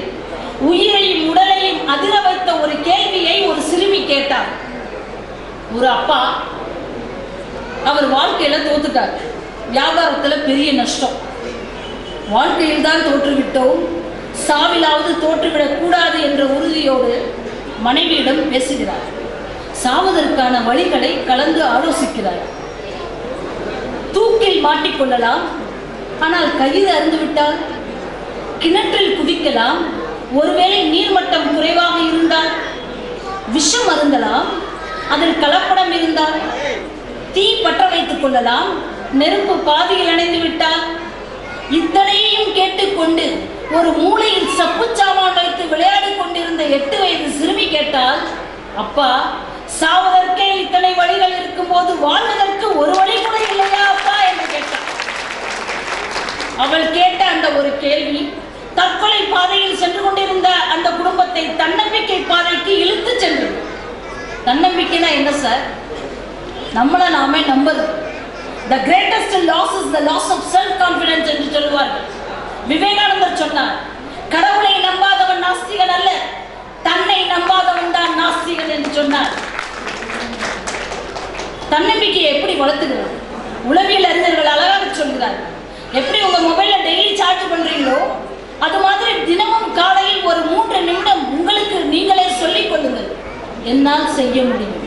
உயிரையும் உடலையும் அதிர வைத்த ஒரு கேள்வியை ஒரு சிறுமி கேட்டார். ஒரு அப்பா, அவர் வாழ்க்கையில தோத்துட்டார், வியாபாரத்துல பெரிய நஷ்டம், வாழ்க்கையில் தான் தோற்றுவிட்டோம், சாவிலாவது தோற்றுவிடக் கூடாது என்ற உறுதியோடு மனைவியிடம் பேசுகிறார். சாவதற்கான வழிகளை கலந்து ஆலோசிக்கிறார். தூக்கில் மாட்டிக்கொள்ளலாம், ஆனால் கயிறு அறுந்துவிட்டால், கிணற்றில் குதிக்கலாம், ஒருவேளை நீர்மட்டம் குறைவாக இருந்தால், விஷம் அருந்தலாம், அதில் கலப்படம் இருந்தால், தீ பற்ற வைத்துக் கொள்ளலாம், நெருப்பு பாதியில் அணைந்து விட்டால். இத்தனையையும் கேட்டுக்கொண்டு ஒரு மூலையில் சப்பு சாமான் வைத்து விளையாடி கொண்டிருந்த 8 வயது சிறுமி கேட்டால், அப்பா, சாவதற்கே இத்தனை வழிகள் இருக்கும் போது வாழ்வதற்கு ஒரு வழி கூட இல்லையா அப்பா என்று கேட்டார். அவள் கேட்ட அந்த ஒரு கேள்வி தற்கொலை பாதையில் சென்று கொண்டிருந்த அந்த குடும்பத்தை தன்னம்பிக்கை பாதைக்கு இழுத்து சென்றது. தன்னம்பிக்கைனா என்ன சார்? நம்மளை நாமே நம்புறது. The greatest loss is the loss of self confidence என்று சொல்வார்கள். விவேகானந்தர் சொன்னார், கடவுளை நம்பாதவன் நாஸ்திகன் அல்ல, தன்னை நம்பாதவன் தான் நாஸ்திகன் என்று சொன்னார். தன்னம்பிக்கையை எப்படி வளர்த்துக்கிறது? உளவியல் அறிஞர்கள் அழகாக சொல்கிறார்கள். எப்படி உங்க மொபைல்ல டெய்லி சார்ஜ் பண்றீங்களோ, அது மாதிரி தினமும் காலையில் ஒரு 3 நிமிடம் உங்களுக்கு நீங்களே சொல்லிக் கொள்ளுங்கள், என்னால் செய்ய முடியும்.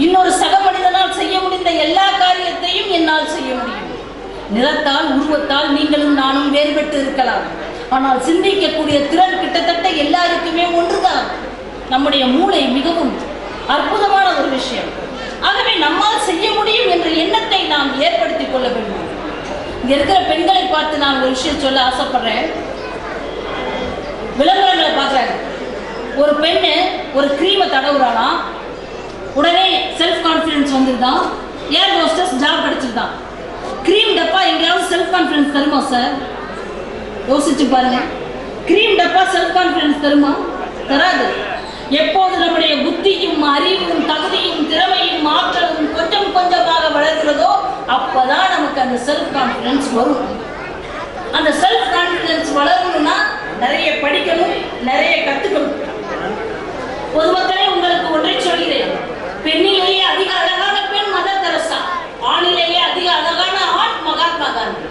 இன்னொரு சக மனிதனால் செய்ய முடிந்த எல்லா காரியத்தையும் என்னால் செய்ய முடியும். நிறத்தால், உருவத்தால் நீங்களும் நானும் வேறுபட்டு இருக்கலாம், ஆனால் சிந்திக்கக்கூடிய திறன் கிட்டத்தட்ட எல்லாருக்குமே ஒன்றுதான். நம்முடைய மூளை மிகவும் அற்புதமான ஒரு விஷயம். ஆகவே நம்மால் செய்ய முடியும் என்ற எண்ணத்தை நாம் ஏற்படுத்திக் கொள்ள வேண்டும். இங்க இருக்கிற பெண்களை பார்த்து நான் ஒரு விஷயம் சொல்ல ஆசைப்படுறேன். விளம்பரங்களை பார்க்குறாங்க. ஒரு பெண்ணு ஒரு கிரீமை தடவுறாலாம், உடனே செல்ஃப் கான்ஃபிடன்ஸ் வந்துருதான், ஏர் ஹோஸ்டஸ் ஜாப் கிடைச்சிருதான். கிரீம் டப்பா எங்கேயாவது செல்ஃப் கான்ஃபிடன்ஸ் தருமா சார்? யோசிச்சு பாருங்க. கிரீம் டப்பா செல்ஃப் கான்ஃபிடன்ஸ் தருமா? தராது. எப்போது நம்முடைய புத்தியும் அறிவும் தகுதியும் திறமையும் ஆற்றலும் கொஞ்சம் கொஞ்சமாக வளர்கிறதோ அப்பதான் நமக்கு அந்த செல்ஃப் கான்ஃபிடன்ஸ் வரும். அந்த செல்ஃப் கான்ஃபிடன்ஸ் வளரணும்னா நிறைய படிக்கணும், நிறைய கத்துக்கணும். பொதுமக்களே, உங்களுக்கு ஒன்றை சொல்கிறேன். பெண்ணிலேயே அதிக அழகான பெண் மதர் தெரசா, ஆணிலேயே அதிக அழகான ஆண் மகாத்மா காந்தி.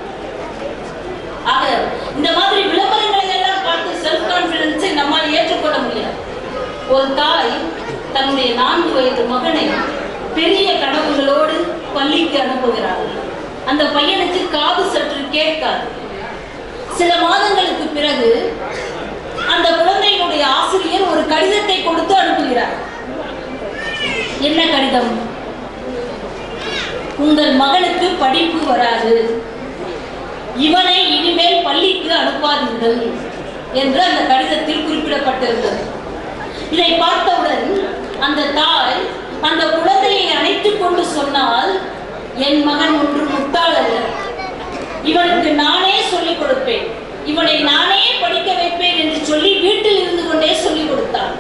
ஆக இந்த மாதிரி விளம்பரங்களை எல்லாம் பார்த்து செல்ஃப் கான்ஃபிடன்ஸை நம்மால் ஏற்றுக்கொள்ள முடியாது. ஒரு தாய் தன்னுடைய 4 வயது மகனை பெரிய கனவுகளோடு பள்ளிக்கு அனுப்புகிறார். அந்த பையனுக்கு காது சற்று கேட்காது. சில மாதங்களுக்கு பிறகு அந்த குழந்தையினுடைய ஆசிரியர் ஒரு கடிதத்தை கொடுத்து அனுப்புகிறார். என்ன கடிதம்? உங்கள் மகனுக்கு படிப்பு வராது, இவனை இனிமேல் பள்ளிக்கு அனுப்பாதீர்கள் என்று அந்த கடிதத்தில் குறிப்பிடப்பட்டிருந்தது. இதை பார்த்தவுடன் அந்த தாய் அந்த குழந்தையை அணைத்துக் கொண்டு சொன்னால், என் மகன் ஒன்று முட்டாள் அல்ல, இவனுக்கு நானே சொல்லிக் கொடுப்பேன், இவனை நானே படிக்க வைப்பேன் என்று சொல்லி வீட்டில் இருந்து கொண்டே சொல்லிக் கொடுத்தார்.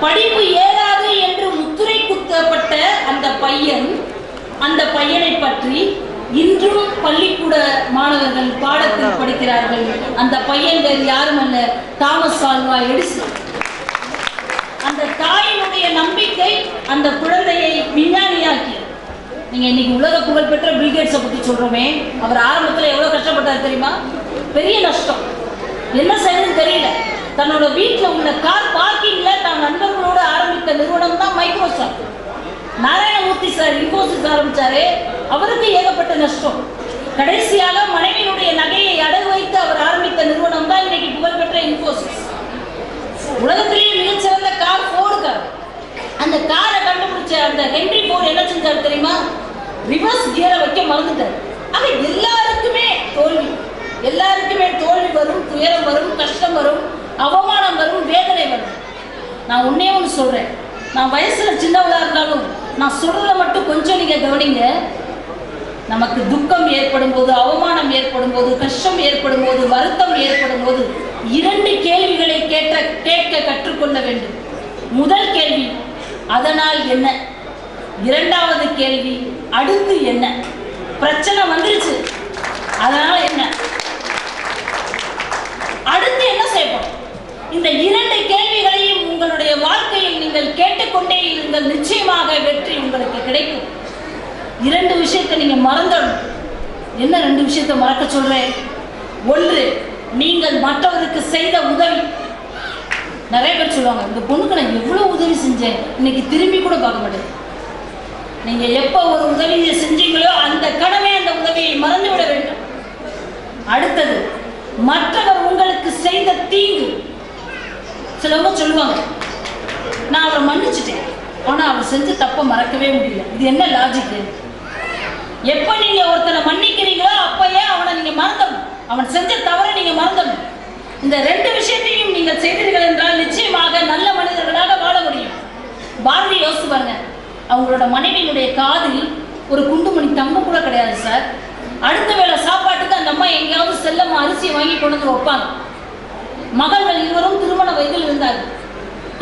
படிப்பு ஏறாது என்று முத்திரை குத்தப்பட்ட அந்த பையன், அந்த பையனை பற்றி இன்றும் பள்ளிக்கூட மாணவர்கள் பாடத்தில் படிக்கிறார்கள். அந்த பையன் வேறு யாரும் அல்ல, தாமஸ் ஆல்வா எடிசன். அந்த தாயினுடைய நம்பிக்கை அந்த குழந்தையை விஞ்ஞானியாக்கியது. நீங்க இன்னைக்கு உலக புகழ்பெற்ற பில் கேட்ஸை பத்தி சொல்றோமே, அவர் ஆரம்பத்தில் எவ்வளவு கஷ்டப்பட்டார் தெரியுமா? பெரிய நஷ்டம், என்ன செய்யணும்னு தெரியல. தன்னோட வீட்டில் உள்ள கார் பார்க்கிங்ல தான் நண்பர்களோடு ஆரம்பித்த நிறுவனம் தான் மைக்ரோசாஃப்ட். நாராயணமூர்த்தி சார் இன்ஃபோசிஸ் ஆரம்பிச்சாரு, அவருக்கு ஏகப்பட்ட நஷ்டம். கடைசியாக மனைவியினுடைய நகையை அடகு வைத்து அவர் ஆரம்பித்த நிறுவனம் தான் இன்னைக்கு புகழ்பெற்ற இன்ஃபோசிஸ். உலகத்திலேயே மிகச்சிறந்த கார் ஃபோர்டு கார். அந்த காரை கண்டுபிடிச்ச அந்த ஹென்ரி ஃபோர்டு என்ன செஞ்சாரு தெரியுமா? ரிவர்ஸ் கியரை வைக்க மறந்துட்டார். ஆக எல்லாருக்குமே தோல்வி, எல்லாருக்குமே தோல்வி வரும், துயரம் வரும், கஷ்டம் வரும், அவமானம் வரும், வேதனை வரும். நான் ஒன்னே ஒன்று சொல்றேன், நான் வயசுல சின்னவளா இருந்தாலும் நான் சொல்றத மட்டும் கொஞ்சம் நீங்க கவனிங்க. நமக்கு துக்கம் ஏற்படும் போது, அவமானம் ஏற்படும் போது, கஷ்டம் ஏற்படும் போது, வருத்தம் ஏற்படும் போது 2 கேள்விகளை கேட்க கற்றுக்கொள்ள வேண்டும். முதல் கேள்வி, அதனால் என்ன? 2வது கேள்வி, அடுத்து என்ன? பிரச்சனை வந்துருச்சு, அதனால என்ன? அடுத்து என்ன செய்யணும்? இந்த 2 கேள்விகளையும் உங்களுடைய வாழ்க்கையில் நீங்கள் கேட்டுக்கொண்டே இருங்கள். நிச்சயமாக வெற்றி உங்களுக்கு கிடைக்கும். 2 விஷயத்தை நீங்க மறந்துடணும். என்ன 2 விஷயத்தை மறக்க சொல்றேன்? 1, நீங்கள் மற்றவருக்கு செய்த உதவி. நிறைய பேர் சொல்லுவாங்க, இந்த பொண்ணுக்கு நான் எவ்வளவு உதவி செஞ்சேன், இன்னைக்கு திரும்பி கூட பார்க்க மாட்டேன். நீங்க எப்ப ஒரு உதவியை செஞ்சீங்களோ அந்த கடமை, அந்த உதவியை மறந்து விட வேண்டும். அடுத்தது, மற்றவர் உங்களுக்கு செய்த தீங்கு. சிலவங்க சொல்லுவாங்க, நான் அவரை மன்னிச்சுட்டேன், ஆனா அவர் செஞ்ச தப்பை மறக்கவே முடியல. இது என்ன லாஜிக்? எப்ப நீங்க ஒருத்தனை மன்னிக்கிறீங்களோ அப்பயே அவனை நீங்க மறந்துடணும், அவன் செஞ்ச தவறை நீங்க மறந்துடணும். இந்த 2 விஷயத்தையும் நீங்கள் செய்தீர்கள் என்றால் நிச்சயமாக நல்ல மனிதர்களாக வாழ முடியும். பாரதி யோசிச்சு பாருங்க, அவங்களோட மனைவியினுடைய காதில் ஒரு குண்டுமணி தங்கம் கூட கிடையாது சார். அடுத்த வேளை சாப்பாட்டுக்கு அந்த அம்மா எங்கேயாவது செல்லமா அரிசியை வாங்கி கொண்டு வந்து வைப்பாங்க. மகள்கள் இருவரும் திருமண வயதில் இருந்தார்கள்.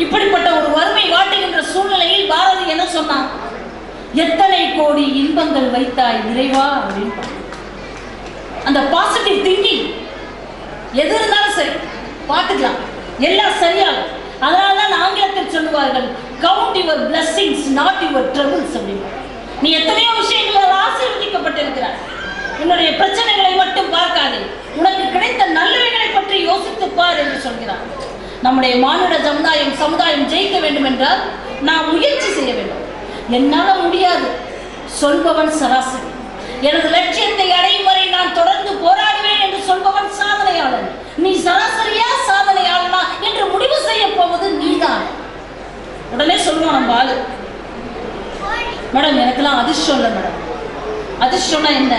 இப்படிப்பட்ட ஒரு வறுமை வாட்டுகின்ற சூழ்நிலையில் பாரதி என்ன சொன்னான்? எத்தனை கோடி இன்பங்கள் வைத்தாய் இறைவா அப்படின்னு. அந்த பாசிட்டிவ் திங்கிங், எது இருந்தாலும் சரி பார்த்துக்கலாம், எல்லாம் சரியாகும். அதனால தான் ஆங்கிலத்தில் சொல்லுவார்கள், count your blessings not your troubles அப்படின்னு. நீ எத்தனையோ விஷயங்களால் ஆசீர்வதிக்கப்பட்டிருக்கிறாய், உன்னுடைய பிரச்சனைகளை மட்டும் பார்க்காதே, உனக்கு கிடைத்த நல்லவைகளை பற்றி யோசித்துப்பார் என்று சொல்கிறார். நம்முடைய மானுட சமுதாயம் ஜெயிக்க வேண்டும் என்றால் நாம் முயற்சி செய்ய வேண்டும். என்னால முடியாது சொல்பவன் சராசரி, எனது லட்சியத்தை அடையும் வரை நான் தொடர்ந்து போராடுவேன் என்று சொல்பவன் சாதனையாளன். நீ சராசரியா சாதனையாளனா என்று முடிவு செய்ய போவது நீதான். உடனே சொல்லுவான் நம்ம ஆளு, மேடம் எனக்கெல்லாம் அதிர்ஷ்டம் இல்லை மேடம். அதிர்ஷ்டம்னா என்ன?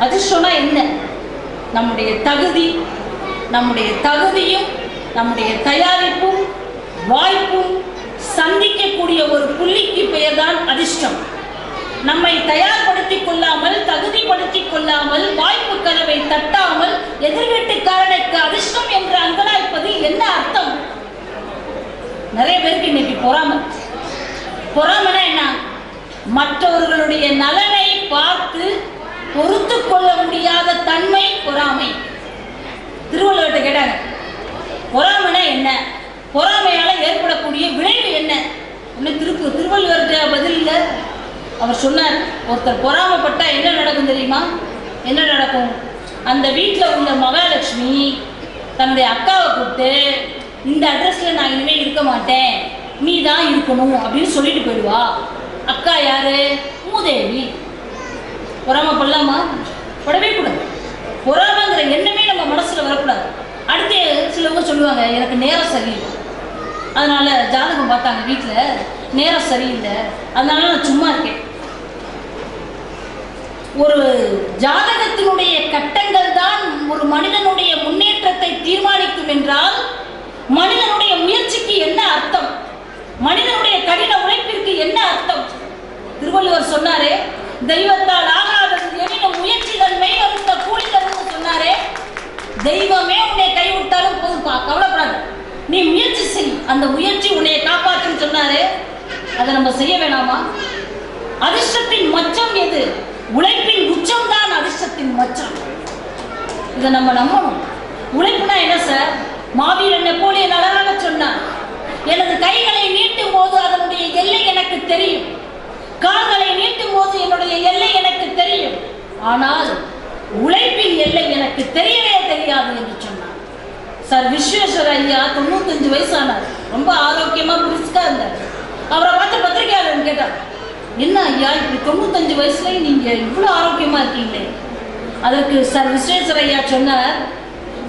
அதிர்ஷ்டம்னா என்ன? நம்முடைய தகுதியும் நம்முடைய தயாரிப்பும் வாய்ப்பும் சந்திக்கக்கூடிய ஒரு புள்ளிக்கு பெயர் தான் அதிர்ஷ்டம். நம்மை தயார்படுத்திக் கொள்ளாமல், தகுதிப்படுத்திக் கொள்ளாமல், வாய்ப்பு கதவை தட்டாமல் எதிர்வீட்டுக்காரனுக்கு அதிர்ஷ்டம் என்று அங்கலாய்ப்பது என்ன அர்த்தம்? நிறைய பேருக்கு இன்னைக்கு பொறாமைனா என்ன? மற்றவர்களுடைய நலனை பார்த்து பொறுத்து கொள்ள முடியாத தன்மை பொறாமை. திருவள்ளுவர்கிட்ட கேட்டாங்க, பொறாமைனா என்ன, பொறாமையால ஏற்படக்கூடிய விளைவு என்ன? திருவள்ளுவர்கிட்ட பதில் இல்லை. அவர் சொன்னார், ஒருத்தர் பொறாமைப்பட்டா என்ன நடக்கும் தெரியுமா? என்ன நடக்கும்? அந்த வீட்டில் உள்ள மகாலட்சுமி தன்னுடைய அக்காவை கூப்பிட்டு, இந்த அட்ரஸ்ல நான் இனிமேல் இருக்க மாட்டேன், நீ தான் இருக்கணும் அப்படின்னு சொல்லிட்டு போயிடுவா. அக்கா யாரு? மூதேவி. பொறாமைப்படலாமா? படவே கூடாது. பொறாமைங்கிற எண்ணமே நம்ம மனசுல வரக்கூடாது. அடுத்து சிலவங்க சொல்லுவாங்க, எனக்கு நேரம் சரியில்லை, அதனால ஜாதகம் பார்த்தாங்க, வீட்டில் நேரம் சரியில்லை, அதனால நான் சும்மா இருக்கேன். ஒரு ஜாதகத்தினுடைய கட்டங்கள் தான் ஒரு மனிதனுடைய முன்னேற்றத்தை தீர்மானிக்கும் என்றால் மனிதனுடைய முயற்சிக்கு என்ன அர்த்தம்? மனிதனுடைய கடின உழைப்பிற்கு என்ன அர்த்தம்? திருவள்ளுவர் சொன்னாரே, தெய்வத்தால் ஆகாதது எனினும் முயற்சி தன்மை வருத்த கூலி தரும் சொன்னாரே. தெய்வமே உன்னை கைவிட்டாலும் போதும்பா, கவலைப்படாது, நீ முயற்சி செய், அந்த முயற்சி உன்னை காப்பாற்றும் சொன்னாரே. அதை நம்ம செய்ய வேணாமா? அதிர்ஷ்டத்தின் மச்சம் எது? உழைப்பின் உச்சம் தான் அதிர்ஷ்டத்தின் மச்சம். இதை நம்ம நம்பணும். உழைப்புனா என்ன சார்? மாவீரன் நெப்போலியன் அழகாக சொன்னார், எனது கைகளை நீட்டும் போது அதனுடைய எல்லை எனக்கு தெரியும், கால்களை நீட்டும் போது என்னுடைய எல்லை எனக்கு தெரியும், ஆனால் உழைப்பின் எல்லை எனக்கு தெரியவே தெரியாது என்று சொன்னார். சார் விஸ்வேஸ்வர ஐயா 95 வயசானார், ரொம்ப ஆரோக்கியமா பிரிஸ்கா இருந்தார். அவரை பார்த்து பத்திரிகையாளர் கேட்டார், என்ன ஐயா இப்படி 95 வயசுல நீங்க இவ்வளவு ஆரோக்கியமா இருக்கீங்களே? அதற்கு சார் விஸ்வேஸ்வர ஐயா சொன்னார்,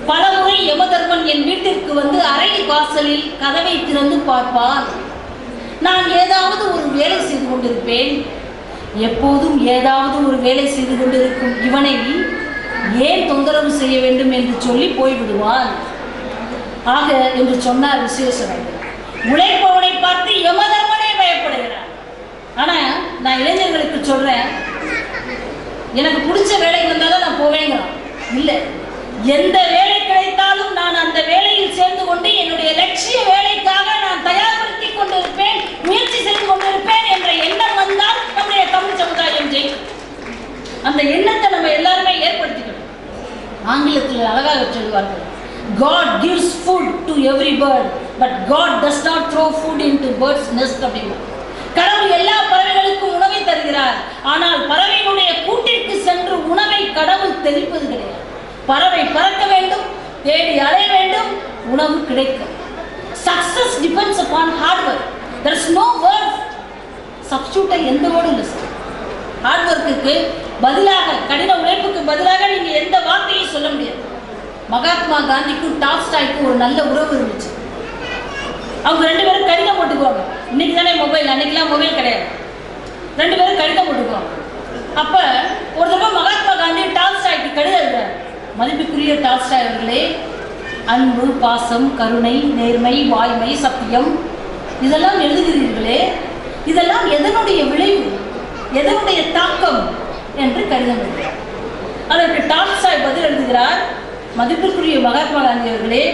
பலமுறை யமதர்மன் என் வீட்டிற்கு வந்து அறை வாசலில் கதவை திறந்து பார்ப்பார். நான் ஏதாவது ஒரு வேலை செய்து கொண்டிருப்பேன். எப்போதும் ஏதாவது ஒரு வேலை செய்து கொண்டிருக்கும் இவனை ஏன் தொந்தரவு செய்ய வேண்டும் என்று சொல்லி போய்விடுவான். ஆக என்று சொன்னார் விஸ்வேஸ்வரன். உழைப்பவனை பார்த்து யமதர்மனே பயப்படுகிறார். ஆனா எனக்கு பிடிச்ச வேலை வந்தாலும் நான் போவேங்கிறான். இல்லை, எந்த வேலை கிடைத்தாலும் நான் அந்த வேலையில் சேர்ந்து கொண்டு என்னுடைய லட்சிய வேலைக்காக நான் தயார்படுத்தி கொண்டிருப்பேன், முயற்சி செய்து கொண்டிருப்பேன் என்ற எண்ணம் வந்தால் நம்முடைய தமிழ் சமுதாயம் ஜெயிக்கும். அந்த எண்ணத்தை நம்ம எல்லாருமே ஏற்படுத்திக்கணும். ஆங்கிலத்தில் அழகாக சொல்வார்கள், God gives food to every bird, but God does not throw food into birds' nest. அப்படின்னா கடவுள் எல்லா பறவைகளுக்கும் உணவை தருகிறார், ஆனால் பறவையினுடைய கூட்டிற்கு சென்று உணவை கடவுள் தெளிப்பது கிடையாது. பறவை பறக்க வேண்டும், தேடி அலைய வேண்டும், உணவு கிடைக்கும். Success depends upon hard work. There is no word substitute. எந்த வேர்டும் இல்லை சார். ஹார்ட் ஒர்க்குக்கு பதிலாக, கடின உழைப்புக்கு பதிலாக நீங்க எந்த வார்த்தையும் சொல்ல முடியாது. மகாத்மா காந்திக்கும் டால்ஸ்டாய்க்கும் ஒரு நல்ல உறவு இருந்துச்சு. அவங்க 2 பேரும் கடிதம் போட்டுக்குவாங்க. இன்னைக்கு தானே மொபைல், அன்னைக்கெல்லாம் மொபைல் கிடையாது. 2 பேரும் கடிதம் போட்டுக்குவாங்க. அப்ப ஒரு தடவை மகாத்மா காந்தி டால்ஸ்டாய்க்கு கடிதம் எழுதுறார். மதிப்புக்குரிய டால்ஸ்டாய் அவர்களே, அன்பு, பாசம், கருணை, நேர்மை, வாய்மை, சத்தியம் இதெல்லாம் எழுதுகிறீர்களே, இதெல்லாம் எதனுடைய விளைவு, எதனுடைய தாக்கம் என்று கடிதம் எழுதுகிறார். அதற்கு டால்ஸ்டாய் பதில் எழுதுகிறார், மதிப்பிற்குரிய மகாத்மா காந்தி அவர்களே,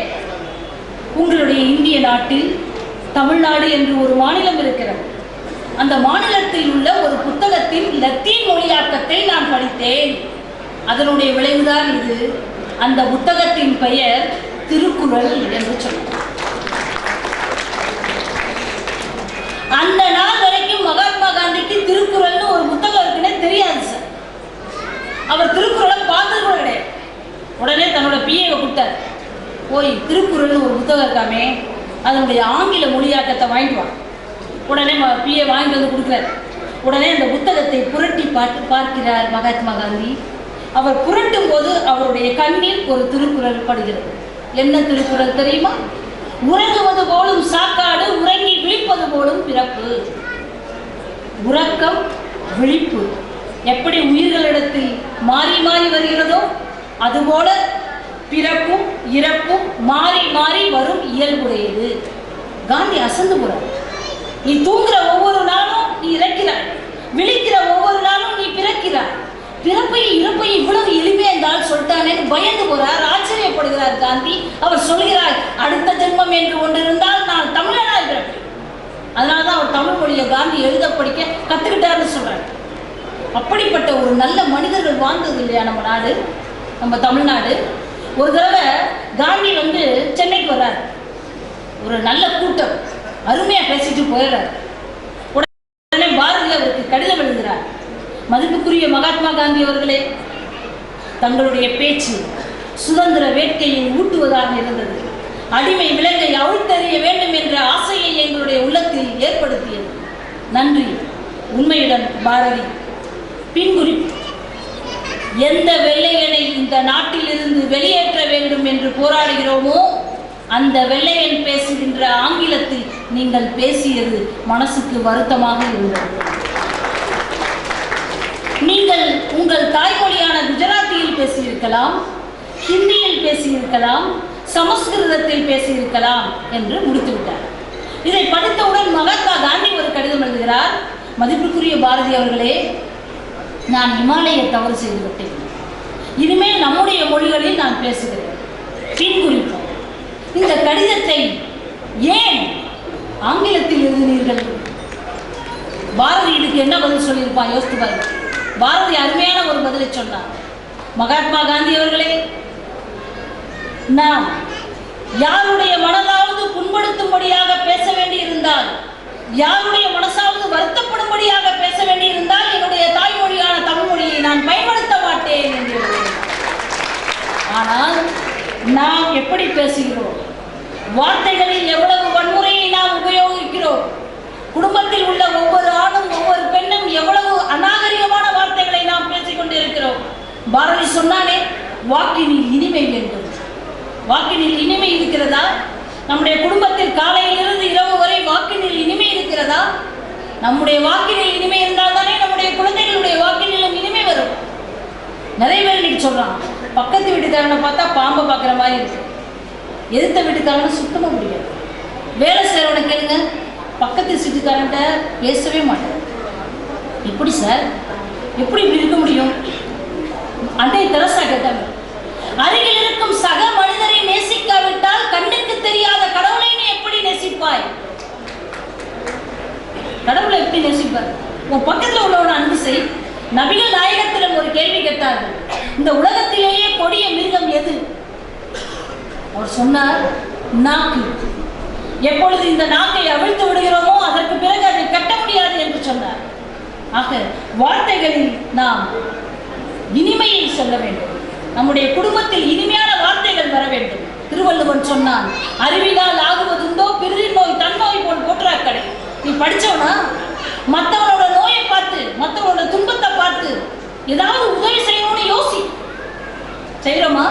உங்களுடைய இந்திய நாட்டில் தமிழ்நாடு என்று ஒரு மாநிலம் இருக்கிறது. அந்த மாநிலத்தில் உள்ள ஒரு புத்தகத்தின் லத்தீன் மொழியாக்கத்தை நான் படித்தேன். அதனுடைய விளைவுதான் இது. அந்த புத்தகத்தின் பெயர் திருக்குறள் என்று சொன்னார். அந்த நாள் வரைக்கும் மகாத்மா காந்திக்கு திருக்குறள்னு ஒரு புத்தகம் இருக்குன்னே தெரியாது சார். அவர் திருக்குறளை பார்த்தது கூட கிடையாது. உடனே தன்னோட பிஏவை கொடுத்தார், போய் திருக்குறள்னு ஒரு புத்தகம் இருக்காமே அதனுடைய ஆங்கில மொழியாக்கத்தை வாங்கிட்டு வா. உடனே பிஏ வாங்கிட்டு வந்து கொடுக்குறார். உடனே அந்த புத்தகத்தை புரட்டி பார்க்கிறார் மகாத்மா காந்தி. அவர் புரட்டும் போது அவருடைய கண்ணில் ஒரு திருக்குறள் படுகிறது. என்ன திருக்குறள் தெரியுமா? உறங்குவது போலும் சாக்காடு, உறங்கி விழிப்பது போலும் பிறப்பு. உறக்கம், விழிப்பு எப்படி உயிர்களிடத்தில் மாறி மாறி வருகிறதோ அதுபோல பிறப்பும் இறப்பும் மாறி மாறி வரும் இயல்புடையது. காந்தி அசந்து போறார். நீ தூங்குற ஒவ்வொரு நாளும் நீ இறக்கிறாய், விழிக்கிற ஒவ்வொரு நாளும் நீ பிறக்கிறாய். பிறப்பையும் இறப்பையும் இவ்வளவு எளிமையா இருந்தால் சொல்லிட்டானே பயந்து போறார், ஆச்சரியப்படுகிறார் காந்தி. அவர் சொல்கிறார், அடுத்த ஜென்மம் என்று ஒன்று இருந்தால் நான் தமிழனாய் பிறப்பேன். அதனாலதான் அவர் தமிழ் மொழியை காந்தி எழுத படிக்க கத்துக்கிட்டாருன்னு சொல்றாரு. அப்படிப்பட்ட ஒரு நல்ல மனிதர்கள் வாழ்ந்தது இல்லையா நம்ம நாடு, நம்ம தமிழ்நாடு. ஒரு தடவை காந்தி சென்னைக்கு வர்றார். ஒரு நல்ல கூட்டம், அருமையா பேசிட்டு போயிடுறார். உடனே பாரதி அவருக்கு கடிதம் எழுதுகிறார். மதிப்புக்குரிய மகாத்மா காந்தி அவர்களே, தங்களுடைய பேச்சு சுதந்திர வேட்கையை ஊட்டுவதாக இருந்தது. அடிமை விலங்கை அவிழ்த்தறிய வேண்டும் என்ற ஆசையை எங்களுடைய உள்ளத்தில் ஏற்படுத்தியது. நன்றி. உண்மையுடன் பாரதி. பின்குறிப்பு: எந்த வெள்ளையனை இந்த நாட்டில் இருந்து வெளியேற்ற வேண்டும் என்று போராடுகிறோமோ அந்த வெள்ளையன் பேசுகின்ற ஆங்கிலத்தில் நீங்கள் பேசியது மனசுக்கு வருத்தமாக இருந்தது. நீங்கள் உங்கள் தாய்மொழியான குஜராத்தியில் பேசியிருக்கலாம், ஹிந்தியில் பேசியிருக்கலாம், சமஸ்கிருதத்தில் பேசியிருக்கலாம் என்று முடித்துவிட்டார். இதை படித்தவுடன் மகாத்மா காந்தி ஒரு கடிதம் எழுதுகிறார். மதிப்புக்குரிய பாரதி அவர்களே, நான் இமாலய தவறு செய்து விட்டேன். இனிமேல் நம்முடைய மொழிகளில் நான் பேசுகிறேன். பின்குறிப்பு: இந்த கடிதத்தை ஏன் ஆங்கிலத்தில் எழுதினீர்கள்? பாரதி இதுக்கு என்ன பதில் சொல்லியிருப்பான் யோசித்து பாருங்க. பாரதி அருமையான ஒரு பதிலை சொன்னார். மகாத்மா காந்தி அவர்களே, நான் யாருடைய மனதாவது புண்படுத்தும்படியாக பேச வேண்டியிருந்தால், யாருடைய மனசாவது வருத்தப்படும்படியாக பேச வேண்டியிருந்தால் என்னுடைய தாய்மொழியான தமிழ் மொழியை நான் பயன்படுத்த மாட்டேன் என்று. ஆனால் நாம் எப்படி பேசுகிறோம், வார்த்தைகளில் எவ்வளவு வன்முறையை நாம் உபயோகிக்கிறோம், குடும்பத்தில் உள்ள ஒவ்வொரு ஆணும் ஒவ்வொரு பெண்ணும் எவ்வளவு அநாகரிகமான வார்த்தைகளை நாம் பேசிக் கொண்டிருக்கிறோம். பாரதி சொன்னானே, வாக்கினில் இனிமை வேண்டும். வாக்கினில் இனிமை இருக்கிறதா? நம்முடைய குடும்பத்தில் காலையிலிருந்து இரவு வரை வாக்கினில் இனிமை இருக்கிறதா? நம்முடைய வாக்கினில் இனிமை இருந்தால் தானே நம்முடைய குழந்தைகளுடைய வாக்கினிலும் இனிமை வரும். நிறைய பேர் இன்னைக்கு சொல்றான், பக்கத்து வீட்டுக்காரனை பார்த்தா பாம்பை பார்க்குற மாதிரி இருக்கு, எதிர்த்த வீட்டுக்காரனை சுத்தமாக முடியாது. வேலை செய்கிறவனை கேளுங்க, பக்கத்து வீட்டுக்காரன்ட்ட பேசவே மாட்டேன். எப்படி சார், எப்படி இப்படி இருக்க முடியும்? அன்னை தெரசா கேட்டாங்க, அருகில் இருக்கும் சக மனிதரை நேசிக்காவிட்டால் கண்ணுக்கு தெரியாத கடவுளை நீ எப்படி நேசிப்பாய்? கடவுளை எப்படி நேசிப்பார்? உன் பக்கத்தில் உள்ளவன அன்பு செய். நபிகள் நாயகத்திடம் ஒரு கேள்வி கேட்டார்கள், இந்த உலகத்திலேயே கொடிய மிருகம் எது? அவர் சொன்னார், நாக்கு. எப்பொழுது இந்த நாக்கை அவிழ்த்து விடுகிறோமோ அதற்கு பிறகு அதை கட்ட முடியாது என்று சொன்னார். ஆக வார்த்தைகளில் நாம் இனிமையை சொல்ல வேண்டும். நம்முடைய குடும்பத்தில் இனிமையான வார்த்தைகள் வர வேண்டும். திருவள்ளுவன் சொன்னான், அறிவினால் ஆகுவதுண்டோ பிறரின் நோய் தன் நோய் போல் போற்றாக்கடை. நீ படிச்சவனா? மற்றவனோட நோயை பார்த்து, மற்றவனோட துன்பத்தை பார்த்து ஏதாவது உதவி செய்யணும்னு யோசி. செய்யறோமா?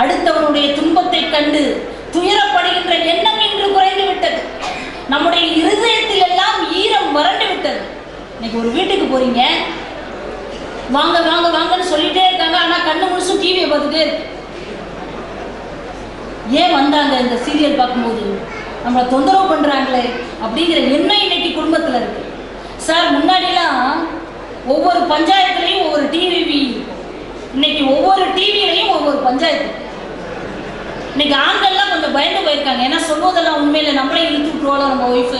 அடுத்தவனுடைய துன்பத்தை கண்டு துயரப்படுகின்ற எண்ணம் இன்று குறைந்து விட்டது. நம்முடைய இருதயத்தில் எல்லாம் ஈரம் வறண்டு விட்டது. இன்னைக்கு ஒரு வீட்டுக்கு போறீங்க, வாங்க வாங்க வாங்கன்னு சொல்லிட்டே இருக்காங்க, ஆனா கண்ணு முழுசும் டிவியை பார்த்துட்டே இருக்கு. ஏன் வந்தாங்க? இந்த சீரியல் பார்க்கும்போது நம்மளை தொந்தரவு பண்றாங்களே அப்படிங்கிற எண்ணம் இன்னைக்கு குடும்பத்தில் இருக்கு. சார், முன்னாடிலாம் ஒவ்வொரு பஞ்சாயத்துலையும் ஒவ்வொரு டிவி, இன்னைக்கு ஒவ்வொரு டிவிலையும் ஒவ்வொரு பஞ்சாயத்து. இன்னைக்கு ஆண்கள்லாம் கொஞ்சம் பயந்து போயிருக்காங்க, ஏன்னா சொல்வதெல்லாம் உண்மையில நம்மளே இழுத்து விட்டுருவாளோ நம்ம ஒய்ஃபு.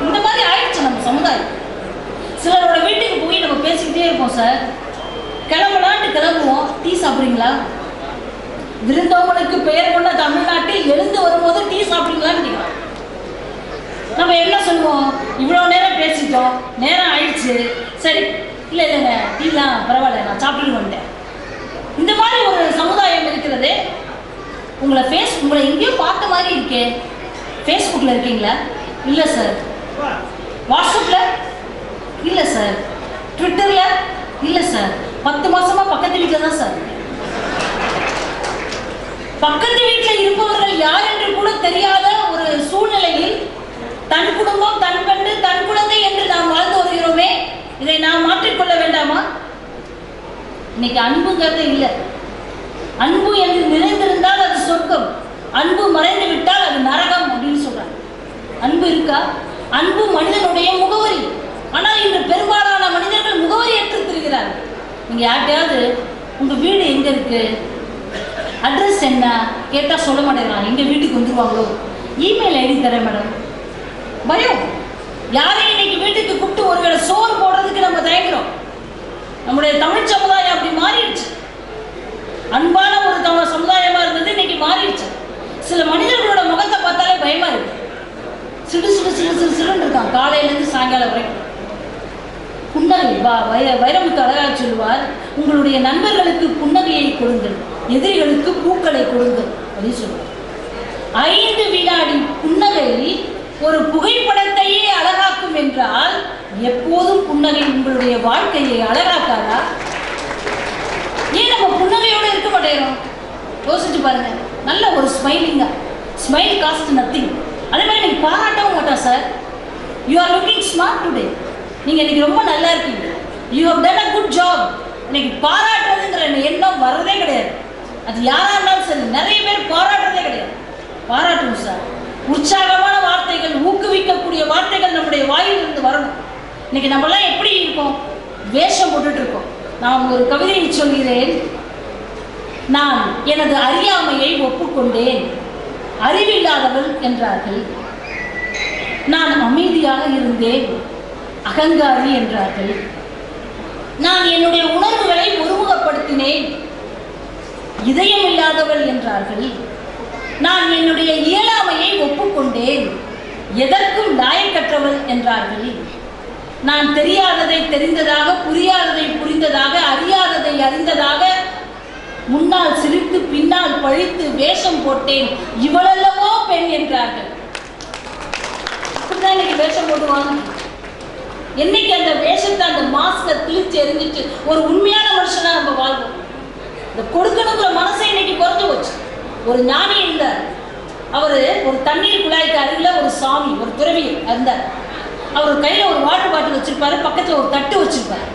இந்த மாதிரி ஆயிடுச்சு நம்ம சமுதாயம். சிலரோட வீட்டுக்கு போய் நம்ம பேசிக்கிட்டே இருப்போம். சார், கிளம்பலான்ட்டு கிளம்புவோம், டீ சாப்பிட்றீங்களா? விருந்தவங்களுக்கு பெயர் கொண்ட தமிழ்நாட்டில் எழுந்து வரும்போது டீ சாப்பிட்றீங்களான்னு கேட்கலாம். நம்ம என்ன சொல்லுவோம்? இவ்வளோ நேரம் பேசிட்டோம், நேரம் ஆயிடுச்சு, சரி இல்லை இல்லைங்க டீலாம் பரவாயில்ல, நான் சாப்பிட்டு வந்துட்டேன். இந்த மாதிரி ஒரு சமுதாயம் இருக்கிறது. உங்களை எங்கேயோ பார்த்த மாதிரி இருக்கே. ஃபேஸ்புக்கில் இருக்கீங்களா? இல்லை சார். வாட்ஸ்அப்பில்? இல்லை சார். ட்விட்டரில்? இல்லை சார். 10 மாசமா பக்கத்து வீட்டில் தான் சார். பக்கத்து வீட்டில் இருப்பவர்கள் யார் என்று கூட தெரியாத ஒரு சூழ்நிலையில் தன் குடும்பம், தன் கண்டு, தன் குழந்தை என்று நாம் வாழ்ந்து வருகிறோமே. இதை நாம் மாற்றிக்கொள்ள வேண்டாமா? இன்னைக்கு அன்புங்கிறது இல்லை. அன்பு என்று நிறைந்திருந்தால் அது சொர்க்கம், அன்பு மறைந்து விட்டால் அது நரகம் அப்படின்னு சொல்றாங்க. அன்பு இருக்கா? அன்பு மனிதனுடைய முகவரி. ஆனால் இன்று பெரும்பாலான மனிதர்கள் முகவரி ஏற்று திரிகிறார்கள். நீங்க யார்கிட்டயாவது உங்க வீடு எங்க இருக்கு, அட்ரஸ் என்ன கேட்டா சொல்ல மாட்டேங்கிறாங்க. எங்க வீட்டுக்கு வந்துருவாங்களோ, இமெயில் ஐடி தரேன் மேடம். பயம். யாரையும் இன்னைக்கு வீட்டுக்கு கூப்பிட்டு ஒருவேளை சோறு போடுறதுக்கு நம்ம தயங்குறோம். நம்முடைய தமிழ் சமுதாயம் அப்படி மாறிடுச்சு. அன்பான ஒரு சமுதாயமா இருந்தது, இன்னைக்கு மாறிடுச்சு. சில மனிதர்களோட முகத்தை பார்த்தாலே பயமா இருக்கு. சிடு சிடு சிடு சிடு சிடுன்னு இருக்கான் காலையிலேருந்து சாயங்காலம் வரைக்கும். புன்னகை வைரமுத்து அழகாக சொல்லுவார், உங்களுடைய நண்பர்களுக்கு புன்னகையை கொடுங்கள், எதிரிகளுக்கு பூக்களை கொடுங்கள் அப்படின்னு சொல்லுவார். 5 வினாடி புன்னகை ஒரு புகைப்படத்தையே அழகாக்கும் என்றால் எப்போதும் புன்னகை உங்களுடைய வாழ்க்கையை அழகாக்காதா? ஏன் நம்ம புன்னகையோடு இருக்க மாட்டேங்கிறோம்? யோசிச்சு பாருங்க. நல்ல ஒரு ஸ்மைலிங்கா, ஸ்மைல் காஸ்ட் நத்திங். அதே மாதிரி நீங்கள் பாராட்டவும் மாட்டோம். Sir, you are looking smart today, நீங்கள் இன்னைக்கு ரொம்ப நல்லா இருக்கீங்க, you have done a good job. இன்னைக்கு பாராட்டுறதுங்கிற எண்ணம் வர்றதே கிடையாது. அது யாரா இருந்தாலும் சரி, நிறைய பேர் பாராட்டுறதே கிடையாது. பாராட்டணும் சார். உற்சாகமான வார்த்தைகள், ஊக்குவிக்கக்கூடிய வார்த்தைகள் நம்முடைய வாயிலிருந்து வரணும். இன்னைக்கு நம்மளாம் எப்படி இருக்கோம்? வேஷம் போட்டுட்டு இருக்கோம். நான் ஒரு கவிதையை சொல்கிறேன். நான் எனது அறியாமையை ஒப்புக்கொண்டேன், அறிவில்லாதவள் என்றார்கள். நான் அமைதியாக இருந்தேன், அகங்காரி என்றார்கள். நான் என்னுடைய உணர்வுகளை ஒருமுகப்படுத்தினேன், இதயம் இல்லாதவள் என்றார்கள். நான் என்னுடைய இயலாமையை ஒப்புக்கொண்டேன், எதற்கும் லாயக்கற்றவள் என்றார்கள். நான் தெரியாததை தெரிந்ததாக, புரியாததை புரிந்ததாக, அறியாததை அறிந்ததாக, முன்னால் சிரித்து பின்னால் பழித்து வேஷம் போட்டேன், இவளல்லவோ பெண் என்றார்கள். இப்படிதான் இன்னைக்கு வேஷம் போடுவாங்க. என்னைக்கு அந்த வேஷத்தை, அந்த மாஸ்க கிழிச்சு எரிஞ்சிட்டு ஒரு உண்மையான மனுஷனா நம்ம வாழ்வோம். இந்த கொடுக்கணுங்கிற மனசை இன்னைக்கு குறைஞ்சு போச்சு. ஒரு ஞானி இருந்தார். அவரு ஒரு தண்ணீர் குழாய்க்கு அருகில் ஒரு சாமி, ஒரு துறவி இருந்தார். அவர் கையில ஒரு வாட்டர் பாட்டில் வச்சிருப்பாரு, பக்கத்துல ஒரு தட்டு வச்சிருப்பாரு.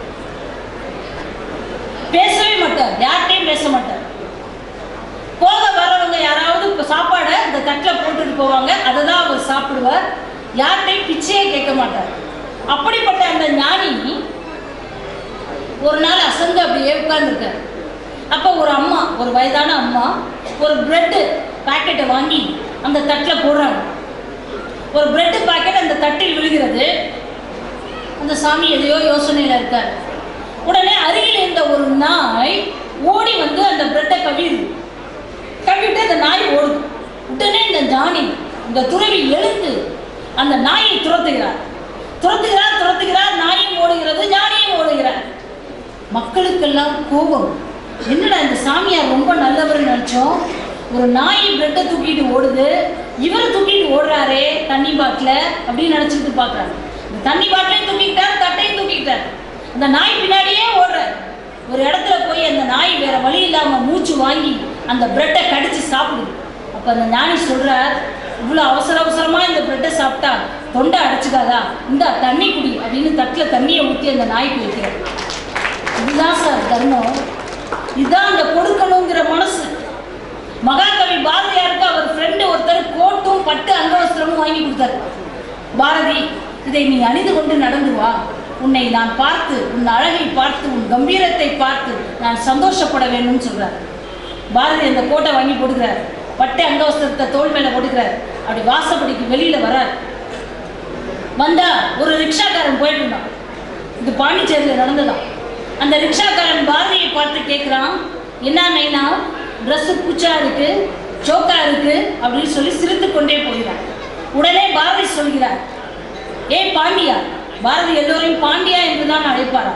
பேசவே மாட்டார், யார்கிட்டையும் பேச மாட்டார். போக வர்றவங்க யாராவது சாப்பாடை இந்த தட்டில் போட்டுட்டு போவாங்க, அதை தான் அவர் சாப்பிடுவார். யார்கிட்டையும் பிச்சையே கேட்க மாட்டார். அப்படிப்பட்ட அந்த ஞானி ஒரு நாள் அசந்து அப்படியே உட்கார்ந்துருக்காரு. அப்போ ஒரு அம்மா, ஒரு வயதான அம்மா ஒரு பிரெட்டு பாக்கெட்டை வாங்கி அந்த தட்டில் போடுறாங்க. ஒரு பிரெட்டு பாக்கெட் அந்த தட்டில் விழுகிறது. அந்த சாமி எதையோ யோசனையில் இருக்கார். உடனே அருகில் இருந்த ஒரு நாய் ஓடி வந்து அந்த பிரெட்டை கவிட்டு அந்த நாய் ஓடுது. உடனே இந்த ஞானி, இந்த துறவி எழுந்து அந்த நாயை துரத்துகிறார். நாயும் ஓடுகிறது, ஞானியும் ஓடுகிறார். மக்களுக்கெல்லாம் கோபம். என்னடா இந்த சாமியார் ரொம்ப நல்லவர் நினைச்சோம், ஒரு நாய் பிரெட்டை தூக்கிட்டு ஓடுது, இவரை தூக்கிட்டு ஓடுறாரே தண்ணி பாட்டில் அப்படின்னு நினைச்சிட்டு பார்க்குறாங்க. இந்த தண்ணி பாட்டிலையும் தூக்கிக்கிட்டார், தட்டையும் தூக்கிக்கிட்டார். அந்த நாய் பின்னாடியே ஓடுறார். ஒரு இடத்துல போய் அந்த நாய் வேற வழி இல்லாமல் மூச்சு வாங்கி அந்த பிரெட்டை கடிச்சு சாப்பிடுது. அப்போ அந்த ஞானி சொல்றார், இவ்வளோ அவசரமாக இந்த பிரெட்டை சாப்பிட்டா தொண்டை அடைச்சிக்காதா, இந்த தண்ணி குடி அப்படின்னு தட்டில் தண்ணியை ஊற்றி அந்த நாய்க்கு வைக்கிறார். இதுதான் சார் தர்மம், இதுதான் அந்த கொடுக்கணுங்கிற மனசு. மகாகவி பாரதியாருக்கு அவர் ஃப்ரெண்டு ஒருத்தர் கோட்டும் பட்டு அங்கவஸ்திரமும் வாங்கி கொடுத்தாரு. பாரதி, இதை நீ அணிந்து கொண்டு நடந்து வா, உன்னை நான் பார்த்து, உன் அழகை பார்த்து, உன் கம்பீரத்தை பார்த்து நான் சந்தோஷப்பட வேணும்னு சொல்றார். பாரதி அந்த கோட்டை வாங்கி போட்டுக்கிறார், பட்டு அங்கவஸ்திரத்தை தோல் மேல போட்டுக்கிறார். அப்படி வாசப்படிக்கு வெளியில வரார். வந்தா ஒரு ரிக்ஷாக்காரன் போயிட்டு இருந்தான். இது பாண்டிச்சேரியில் நடந்ததான். அந்த ரிக்ஷாக்காரன் பாரதியை பார்த்து கேட்குறான், என்ன நைனா ட்ரெஸ்ஸு பூச்சா இருக்கு, சோக்கா இருக்கு அப்படின்னு சொல்லி சிரித்து கொண்டே போகிறார். உடனே பாரதி சொல்கிறார், ஏய் பாண்டியா, பாரதி எல்லோரையும் பாண்டியா என்று தான் அழைப்பாரா,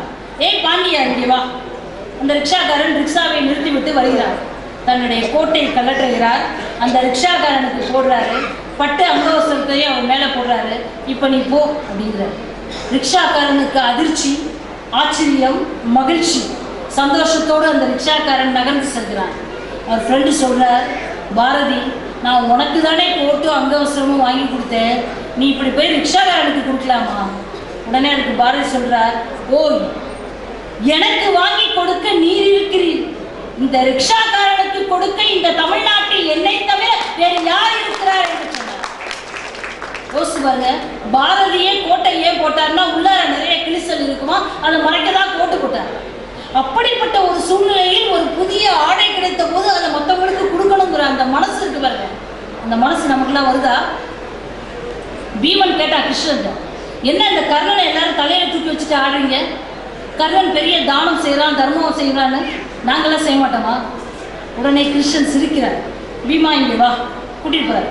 ஏய் பாண்டியா இங்கே வா. அந்த ரிக்ஷாக்காரன் ரிக்ஷாவை நிறுத்திவிட்டு வருகிறார். தன்னுடைய கோட்டை கலட்டுகிறார். அந்த ரிக்ஷாக்காரனுக்கு போடுறாரு, பட்டு அங்கவஸ்திரத்தையும் அவர் மேலே போடுறாரு. இப்போ நீ போ அப்படிங்கிறார். ரிக்ஷாக்காரனுக்கு அதிர்ச்சி, ஆச்சரியம், மகிழ்ச்சி, சந்தோஷத்தோடு அந்த ரிக்ஷாக்காரன் நகர்ந்து செல்கிறான். அவர் ஃப்ரெண்டு சொல்கிறார், பாரதி, நான் உனக்கு தானே கோட்டு அங்கவஸ்திரமும் வாங்கி கொடுத்தேன், நீ இப்படி போய் ரிக்ஷாக்காரனுக்கு கொடுக்கலாமா? உடனே அதுக்கு பாரதி சொல்கிறார், ஓய், எனக்கு வாங்கி கொடுக்க நீர் இருக்கிறீர், இந்த ரிக்ஷாக்காரனுக்கு கொடுக்க இந்த தமிழ்நாட்டில் என்னை தவிர வேறு யார் இருக்கிறார் என்று சொன்னார். யோசிச்சு பாருங்க, பாரதியே கோட்டை ஏன் போட்டார்னா உள்ளார நிறைய கிழிசல் இருக்குமா, அதை மறைக்கதான் கோட்டு போட்டார். அப்படிப்பட்ட ஒரு சூழ்நிலையில் ஒரு புதிய ஆடை கிடைத்த போது அதை மற்றவங்களுக்கு கொடுக்கணுங்கிற அந்த மனசு இருக்கு பாருங்க, அந்த மனசு நமக்குலாம் வருதா? பீமன் கேட்டா கிருஷ்ணன், என்ன இந்த கர்ணனை எல்லாரும் தலையில தூக்கி வச்சுட்டு ஆடுறீங்க, கர்ணன் பெரிய தானம் செய்கிறான், தர்மம் செய்கிறான்னு, நாங்களாம் செய்ய மாட்டோமா? உடனே கிருஷ்ணன் சிரிக்கிறார். பீமா இங்கே வா, கூட்டிட்டு போறார்.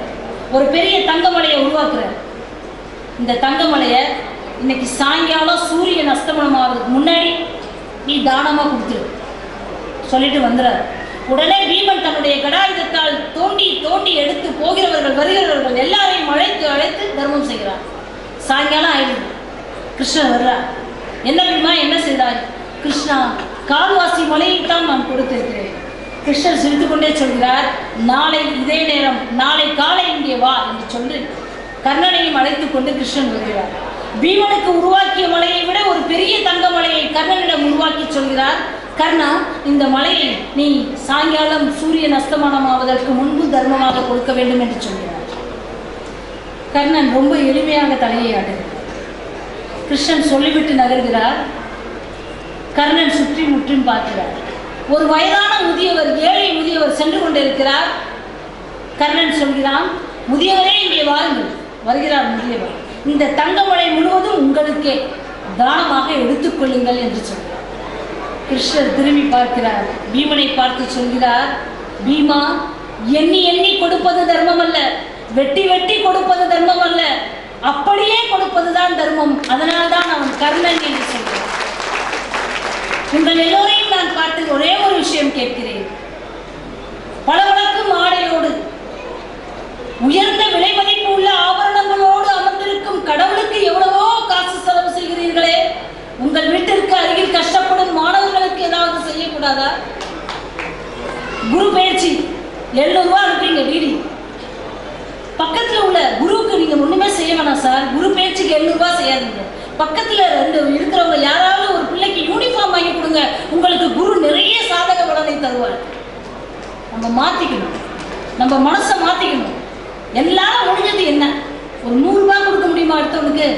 ஒரு பெரிய தங்கமலையை உருவாக்குறார். இந்த தங்கமலையை இன்னைக்கு சாயங்காலம் சூரியன் அஸ்தமனம் ஆகிறதுக்கு முன்னாடி நீ தானமாக கொடுத்துரு சொல்லிட்டு வந்துறார். உடனே பீமன் தன்னுடைய கடாயுதத்தால் தோண்டி தோண்டி எடுத்து போகிறவர்கள் வருகிறவர்கள் எல்லாரையும் அழைத்து தர்மம் செய்கிறார். சாயங்காலம் ஆயிடுது. கிருஷ்ணன் வர்றார். என்ன பீமா, என்ன செய்தாய்? கிருஷ்ணா, கால்வாசி மலையைத்தான் நான் கொடுத்திருக்கிறேன். கிருஷ்ணர் சிரித்து கொண்டே சொல்கிறார், நாளை இதே நேரம், நாளை காலை இங்கே வா என்று சொல்லி கர்ணனையும் அழைத்து கொண்டு கிருஷ்ணன் வருகிறார். பீமனுக்கு உருவாக்கிய மலையை விட ஒரு பெரிய தங்க மலையை கர்ணனிடம் உருவாக்கி சொல்கிறார், கர்ணா, இந்த மலையை நீ சாயங்காலம் சூரியன் அஸ்தமானம் ஆவதற்கு முன்பு தர்மமாக கொடுக்க வேண்டும் என்று சொல்கிறார். கர்ணன் ரொம்ப எளிமையாக தலையை ஆடுகிறார். கிருஷ்ணன் சொல்லிவிட்டு நகர்கிறார். கர்ணன் சுற்றி முற்றும் பார்க்கிறார். ஒரு வயதான முதியவர், ஏழை முதியவர் சென்று கொண்டிருக்கிறார். கர்ணன் சொல்கிறான், முதியவரே இங்கே வாருங்கள். வருகிறார் முதியவர். இந்த தங்கமலை முழுவதும் உங்களுக்கே, தானமாக எடுத்துக்கொள்ளுங்கள் என்று சொல்கிறார். கிருஷ்ணர் திரும்பி பார்க்கிறார். பீமனை பார்த்து சொல்கிறார், பீமா, எண்ணி எண்ணி கொடுப்பது தர்மம் அல்ல, வெட்டி வெட்டி கொடுப்பது தர்மம் அல்ல, அப்படியே கொடுப்பதுதான் தர்மம். அதனால்தான் அவன் கர்ணன் என்று சொல்கிறார். உங்கள் எல்லோரையும் நான் பார்த்து ஒரே ஒரு விஷயம் கேட்கிறேன். பளபளக்கும் ஆடையோடு, உயர்ந்த விலை மதிப்பு உள்ள ஆபரணங்களோடு அமர்ந்திருக்கும் கடவுளுக்கு எவ்வளவோ காசு செலவு செய்கிறீர்களே, உங்கள் வீட்டிற்கு அருகில் கஷ்டப்படும் மாணவர்களுக்கு ஏதாவது செய்யக்கூடாதா? குரு பயிற்சி 700 ரூபா அனுப்புறீங்க வீடு பக்கத்தில் உள்ள குருவுக்கு நீங்க ஒண்ணுமே செய்ய வேணாம் சார். குரு பயிற்சிக்கு 700 ரூபா செய்யாதீங்க. பக்கத்துல இருக்கிறவங்க யாராவது ஒரு பிள்ளைக்கு யூனிஃபார்ம் வாங்கி கொடுங்க, உங்களுக்கு குரு நிறைய சாதக பலனை தருவார். நம்ம மாத்திக்கணும், நம்ம மனசை மாத்திக்கணும். எல்லாரும் முடிஞ்சது என்ன, ஒரு 100 ரூபாய் கொடுக்க முடியுமா? அடுத்தவனுக்கு,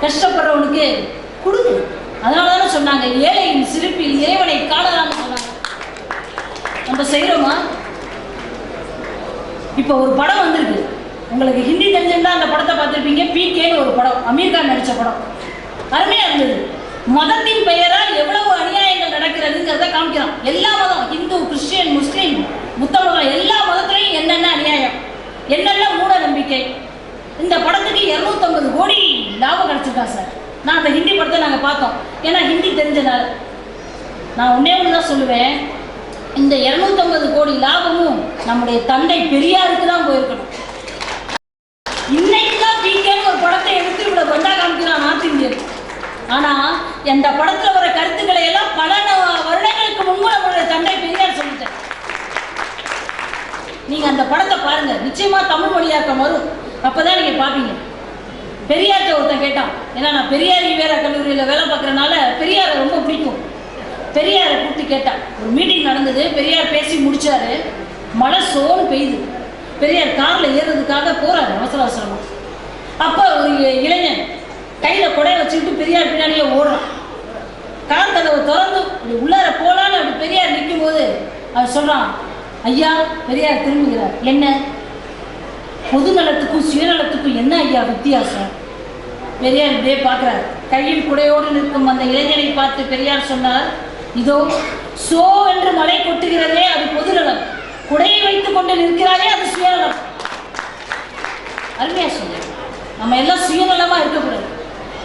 கஷ்டப்படுறவனுக்கு கொடுங்க. அதனால தானே சொன்னாங்க ஏழையின் சிரிப்பில் இறைவனை காணலாம்னு சொன்னாங்க. நம்ம செய்கிறோமா? இப்போ ஒரு படம் வந்திருக்கு, உங்களுக்கு ஹிந்தி தெரிஞ்சிருந்தா அந்த படத்தை பார்த்துருப்பீங்க. PKன்னு ஒரு படம், அமீர் கான் நடித்த படம், அருமையாக இருந்தது. மதத்தின் பெயரால் எவ்வளவு அநியாயங்கள் நடக்கிறதுங்கிறத காமிக்கிறான். எல்லா மதம், இந்து, கிறிஸ்டியன், முஸ்லீம், புத்த மதம், எல்லா மதத்துலையும் என்னென்ன அநியாயம், என்னென்ன மூட நம்பிக்கை. இந்த படத்துக்கு 250 கோடி லாபம் கிடைச்சிருக்கா சார். நான் அந்த ஹிந்தி படத்தை நாங்கள் பார்த்தோம், ஏன்னா ஹிந்தி தெரிஞ்சனால. நான் ஒன்றே ஒன்று தான் சொல்லுவேன், இந்த 250 கோடி லாபமும் நம்முடைய தந்தை பெரியாருக்கு தான் போயிருக்கணும். இன்னைக்கு தான் PKன்னு ஒரு படத்தை எடுத்து இவ்வளோ பண்டா காமிக்கிறான் நார்த் இந்தியன். ஆனால் இந்த படத்தில் வர கருத்துக்களை எல்லாம் பல வருடங்களுக்கு முன்பு நம்மளுடைய தந்தை பெரியார் சொல்லிட்டேன். நீங்கள் அந்த படத்தை பாருங்க, நிச்சயமாக தமிழ் மொழியாக்கம் வரும், அப்போதான் நீங்கள் பார்ப்பீங்க. பெரியார்கிட்ட ஒருத்தன் கேட்டான், ஏன்னா நான் பெரியார் ஈவேரா கல்லூரியில் வேலை பார்க்குறதுனால பெரியாரை ரொம்ப பிடிக்கும். பெரியாரை கூப்பிட்டு கேட்டான். ஒரு மீட்டிங் நடந்தது, பெரியார் பேசி முடிச்சாரு, மழை சோன்னு பெய்யுது. பெரியார் காரில் ஏறுறதுக்காக போறாரு அவசர அவசரமா. அப்போ ஒரு இளைஞன் கையில் கொடையை வச்சுக்கிட்டு பெரியார் பின்னாடியே ஓடுறான். கார் கதவை திறந்து உள்ளார போலான்னு அப்படி பெரியார் நிற்கும் போது அவர் சொல்றான், ஐயா. பெரியார் திரும்புகிறார், என்ன? பொது நலத்துக்கும் சுயநலத்துக்கும் என்ன ஐயா வித்தியாசம்? பெரியார் இப்படியே பார்க்குறார். கையில் குடையோடு நிற்கும் அந்த இளைஞனை பார்த்து பெரியார் சொன்னார், இதோ சோ என்று மழை கொட்டுகிறதே அது பொது நலம், குடையை வைத்துக் கொண்டு நிற்கிறாரே அது சுயநலம். அருமையா சொன்னார். நம்ம எல்லாம் சுயநலமா இருக்கக்கூடாது,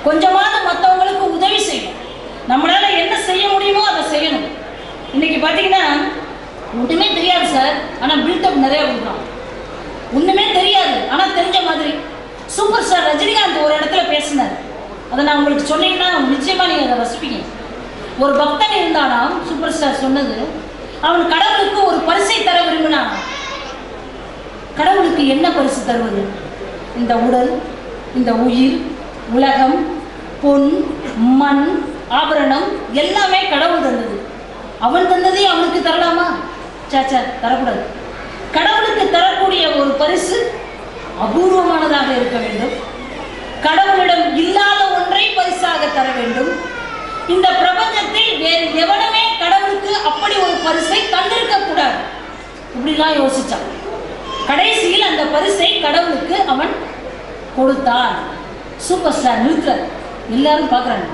கொஞ்சமாவது மற்றவங்களுக்கு உதவி செய்யணும். நம்மளால என்ன செய்ய முடியுமோ அதை செய்யணும். இன்னைக்கு பார்த்தீங்கன்னா ஒன்றுமே தெரியாது சார், ஆனால் பில்டப் நிறைய கொடுக்குறான். ஒன்றுமே தெரியாது ஆனால் தெரிஞ்ச மாதிரி. சூப்பர் ஸ்டார் ரஜினிகாந்த் ஒரு இடத்துல பேசினார், அதை நான் உங்களுக்கு சொன்னீங்கன்னா நிச்சயமாக நீங்கள் அதை ரசிப்பீங்க. ஒரு பக்தன் இருந்தானாம், சூப்பர் ஸ்டார் சொன்னது, அவன் கடவுளுக்கு ஒரு பரிசை தர விரும்பினான். கடவுளுக்கு என்ன பரிசு தருவது? இந்த உடல், இந்த உயிர், உலகம், பொன், மண், ஆபரணம் எல்லாமே கடவுள் தந்தது. அவன் தந்ததே அவனுக்கு தரலாமா? சாச்சா, தரக்கூடாது. கடவுளுக்கு தரக்கூடிய ஒரு பரிசு அபூர்வமானதாக இருக்க வேண்டும். கடவுளிடம் இல்லாத ஒன்றை பரிசாக தர வேண்டும். இந்த பிரபஞ்சத்தில் வேறு எவனுமே கடவுளுக்கு அப்படி ஒரு பரிசை தந்திருக்க கூடாது. இப்படிலாம் யோசிச்சான். கடைசியில் அந்த பரிசை கடவுளுக்கு அவன் கொடுத்தான். சூப்பர் ஸ்டார் நிறுத்துறார், எல்லாரும் பார்க்குறாங்க.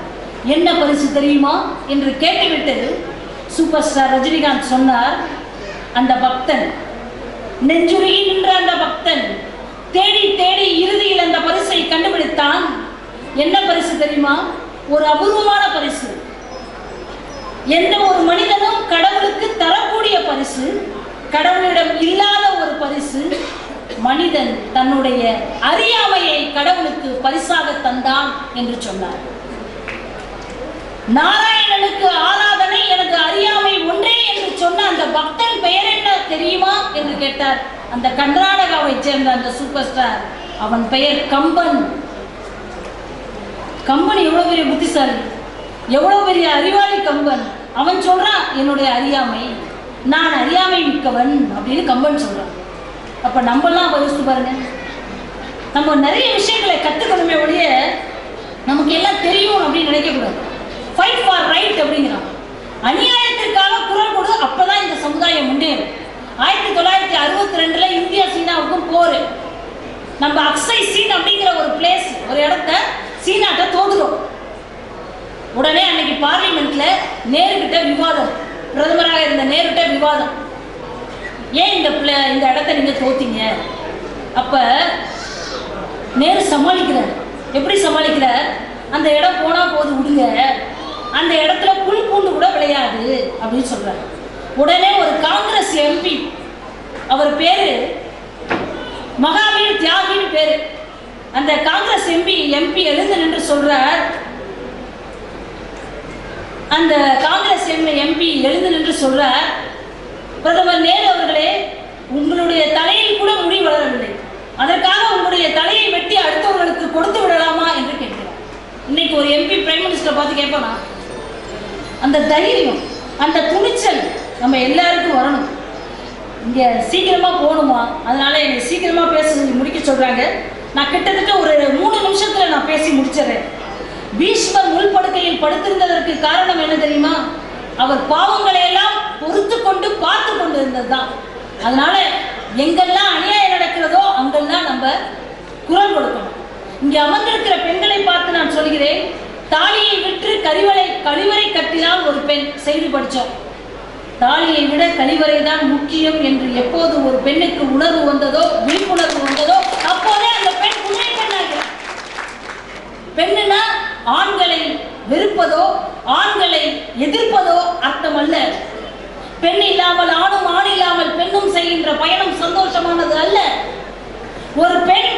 என்ன பரிசு தெரியுமா என்று கேட்டுவிட்டு சூப்பர் ஸ்டார் ரஜினிகாந்த் சொன்னார், அந்த பக்தன், நெஞ்சுருகி நின்ற அந்த பக்தன் தேடி தேடி இறுதியில் அந்த பரிசை கண்டுபிடித்தான். என்ன பரிசு தெரியுமா? ஒரு அபூர்வமான பரிசு. எந்த ஒரு மனிதனும் கடவுளுக்கு தரக்கூடிய பரிசு, கடவுளிடம் இல்லாத ஒரு பரிசு. மனிதன் தன்னுடைய அறியாமையை கடவுளுக்கு பரிசாக தந்தான் என்று சொன்னார். நாராயணனுக்கு ஆராதனை எனது அறியாமை ஒன்றே என்று சொன்ன அந்த பக்தன் பெயர் என்ன தெரியுமா என்று கேட்டார். அந்த கர்நாடகாவை சேர்ந்த அந்த சூப்பர் ஸ்டார், அவன் பெயர் கம்பன். கம்பன் எவ்வளவு பெரிய புத்திசாலி, எவ்வளவு பெரிய அறிவாளி கம்பன். அவன் சொல்றான், என்னுடைய அறியாமை, நான் அறியாமை மிக்கவன் அப்படின்னு கம்பன் சொல்றான். அப்ப நம்மலாம் யோசிச்சு பாருங்க, நம்ம நிறைய விஷயங்களை கத்துக்கணுமே ஒழிய நமக்கு எல்லாம் தெரியும் அப்படின்னு நினைக்கக்கூடாது. ஃபைட் ஃபார் ரைட் அப்படிங்கிறான். அநியாயத்திற்காக குரல் கொடு, அப்பதான் இந்த சமுதாயம் முன்னேறும். 1962 இந்தியா சீனாவுக்கும் போர். நம்ம அக்ஸை சீன் அப்படிங்கிற ஒரு பிளேஸ், ஒரு இடத்த சீனாட்ட தோதுறோம். உடனே அன்னைக்கு பார்லிமெண்ட்ல நேருகிட்ட விவாதம், பிரதமராக இருந்த நேருகிட்ட விவாதம், ஏன் இந்த இடத்த நீங்க தோத்தீங்க? அப்ப நேரு சமாளிக்கிறார். எப்படி சமாளிக்கிறார்? அந்த இடம் போனா போது விடுங்க, அந்த இடத்துல புல் பூண்டு கூட விளையாது அப்படின்னு சொல்றாரு. உடனே ஒரு காங்கிரஸ் எம்பி, அவர் பேரு மகாவீர் தியாகின்னு பேரு, அந்த காங்கிரஸ் எம்பி எழுந்து நின்று சொல்றார். அந்த காங்கிரஸ் எம்பி எழுந்து நின்று சொல்றார், பிரதமர் நேரு அவர்களே, உங்களுடைய தலையில் கூட முடி வளரவில்லை, அதற்காக உங்களுடைய தலையை வெட்டி அடுத்தவர்களுக்கு கொடுத்து விடலாமா என்று கேட்கிறார். இன்னைக்கு ஒரு எம்பி பிரைம் மினிஸ்டரை பார்த்து கேட்பானா? அந்த தைரியம், அந்த துணிச்சல் நம்ம எல்லாருக்கும் வரணும். இங்கே சீக்கிரமாக போகணுமா, அதனால என்னை சீக்கிரமாக பேச முடிக்க சொல்கிறாங்க. நான் கிட்டத்தட்ட ஒரு 3 நிமிஷத்தில் நான் பேசி முடிச்சிடறேன். பீஷ்மர் முள்படுக்கையில் படுத்திருந்ததற்கு காரணம் என்ன தெரியுமா? அவர் பாவங்களை எல்லாம் பொறுத்து கொண்டு பார்த்து கொண்டு இருந்ததுதான். அதனால எங்கெல்லாம் அநியாயம் நடக்கிறதோ அங்கெல்லாம் நம்ம குரல் கொடுக்கணும். இங்கே அமர்ந்திருக்கிற பெண்களை பார்த்து நான் சொல்கிறேன், தாலியை விற்று கழிவறை கட்டினால் ஒரு பெண் செய்து படித்தோம். தாலியை விட கழிவறை தான் முக்கியம் என்று எப்போது ஒரு பெண்ணுக்கு உணர்வு வந்ததோ, விழிப்புணர்வு வந்ததோ, அப்போதே அந்த பெண் உண்மை பெண்ணாகிறார். பெண்ணுனா ஆண்களை வெறுப்பதோ ஆண்களை எதிர்ப்பதோ அர்த்தம் அல்ல. பெண் இல்லாமல் ஆணும் ஆண் இல்லாமல் பெண்ணும் செய்கின்ற பயணம் சந்தோஷமானது அல்ல. ஒரு பெண்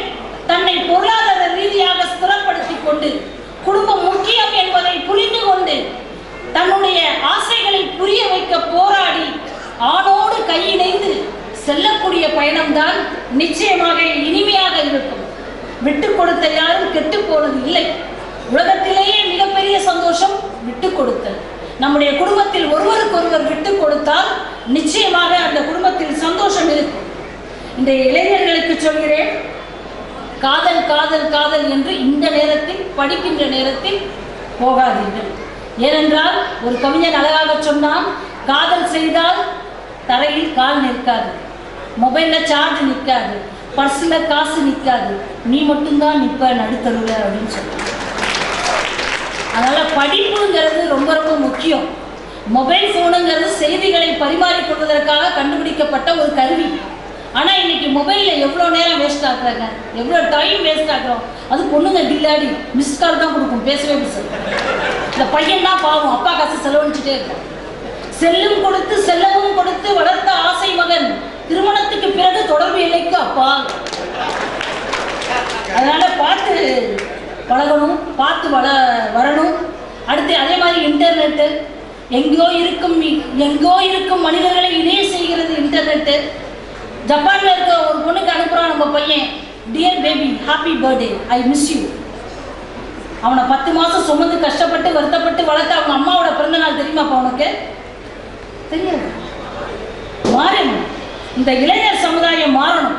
தன்னை பொருளாதார ரீதியாக ஸ்திரப்படுத்திக் கொண்டு குடும்பம் முக்கியம் என்பதை புரிந்து கொண்டு தன்னுடைய ஆசைகளை புரிய வைக்க போராடி ஆணோடு கையிணைந்து செல்லக்கூடிய பயணம்தான் நிச்சயமாக இனிமையாக இருக்கும். விட்டு கொடுத்த யாரும் கெட்டு போனது இல்லை. உலகத்திலேயே மிகப்பெரிய சந்தோஷம் விட்டு கொடுத்தல். நம்முடைய குடும்பத்தில் ஒருவருக்கொருவர் விட்டு கொடுத்தால் நிச்சயமாக அந்த குடும்பத்தில் சந்தோஷம் இருக்கும். இந்த இளைஞர்களுக்கு சொல்கிறேன், காதல் காதல் காதல் என்று இந்த நேரத்தில் படிக்கின்ற நேரத்தில் போகாதீர்கள். ஏனென்றால் ஒரு கவிஞன் அழகாக சொன்னான், காதல் செய்தால் தரையில் கால் நிற்காது, மொபைல்ல சார்ஜ் நிற்காது, பர்ஸ்ல காசு நிற்காது, நீ மட்டும்தான் நிற்ப நடுத்தருவில் அப்படின்னு சொன்னான். அதனால படிப்புங்கிறது ரொம்ப ரொம்ப முக்கியம். மொபைல் போனுங்கிறது செய்திகளை பரிமாறிக்கொள்வதற்காக கண்டுபிடிக்கப்பட்ட ஒரு கருவி. ஆனால் இன்னைக்கு மொபைலில் எவ்வளோ நேரம் வேஸ்ட் ஆகுறாங்க, எவ்வளோ டைம் வேஸ்ட் ஆகுறோம். அது பொண்ணுங்க கில்லாடி மிஸ் கால் தான் கொடுக்கும், பேசவே பேசுறோம். இந்த பையன் தான் பாவம், அப்பா காசு செலவழிச்சுட்டே இருக்கும். செல்லும் கொடுத்து செல்லவும் கொடுத்து வளர்த்த ஆசை மகன் திருமணத்துக்கு பிறகு தொடர்பு இல்லைக்கு அப்பா. அதனால பார்த்து பழகணும், பார்த்து வரணும். அடுத்து அதே மாதிரி இன்டர்நெட்டு எங்கோ இருக்கும் மனிதர்களை இணைய செய்கிறது இன்டர்நெட்டு. ஜப்பான்ல இருக்க ஒரு பொண்ணுக்கு அனுப்புறான் நம்ம பையன், dear baby happy birthday, I miss you. அவனை 10 மாசம் சுமந்து கஷ்டப்பட்டு வருத்தப்பட்டு வளர்த்து அவங்க அம்மாவோட பிறந்த நாள் தெரியுமாப்பா உனக்கு? தெரியாது. மாறணும். இந்த இளைஞர் சமுதாயம் மாறணும்.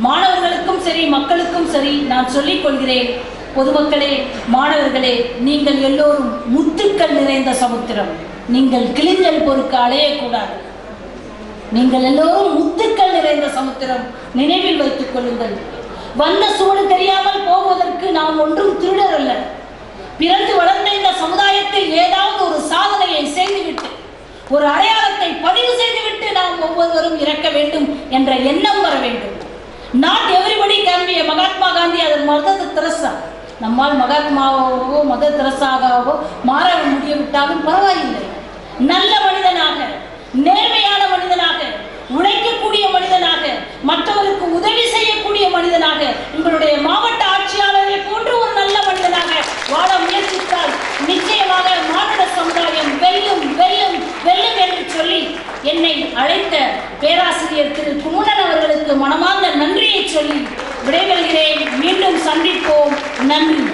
மாணவர்களுக்கும் சரி மக்களுக்கும் சரி நான் சொல்லிக் கொள்கிறேன், பொதுமக்களே மாணவர்களே, நீங்கள் எல்லோரும் முத்துக்கள் நிறைந்த சமுத்திரம். நீங்கள் கிளிஞ்சல் பொறுக்க அலையக்கூடாது. நீங்கள் எல்லோரும் முத்துக்கள் நிறைந்த சமுத்திரம். நினைவில் வைத்துக் கொள்ளுங்கள். வந்த சூடு தெரியாமல் போவதற்கு நாம் ஒன்றும் திருடர் அல்ல. பிறந்து வளர்ந்த இந்த சமுதாயத்தில் ஏதாவது ஒரு சாதனையை செய்துவிட்டு ஒரு அடையாளத்தை பதிவு செய்துவிட்டு நாம் ஒவ்வொருவரும் இறக்க வேண்டும் என்ற எண்ணம் வர வேண்டும். Not everybody can be Mahatma Gandhi, அதன் மதர் தெரசா. நம்மால் மகாத்மாவோ மதர் தெரசாவோ மாற முடியவிட்டாலும் பரவாயில்லை. நல்ல மனிதனாக, நேர்மையான மனிதனாக, உழைக்கக்கூடிய மனிதனாக, மற்றவருக்கு உதவி செய்யக்கூடிய மனிதனாக, உங்களுடைய மாவட்ட ஆட்சியாளரை போன்று ஒரு நல்ல மனிதனாக வாழ முயற்சித்தால் நிச்சயமாக மாநில சமுதாயம் வெல்லும் வெல்லும் வெல்லும் என்று சொல்லி என்னை அழைத்த பேராசிரியர் திரு குமுணன் அவர்களுக்கு மனமார்ந்த நன்றியை சொல்லி விடைபெறுகிறேன். மீண்டும் சந்திப்போம். நன்றி.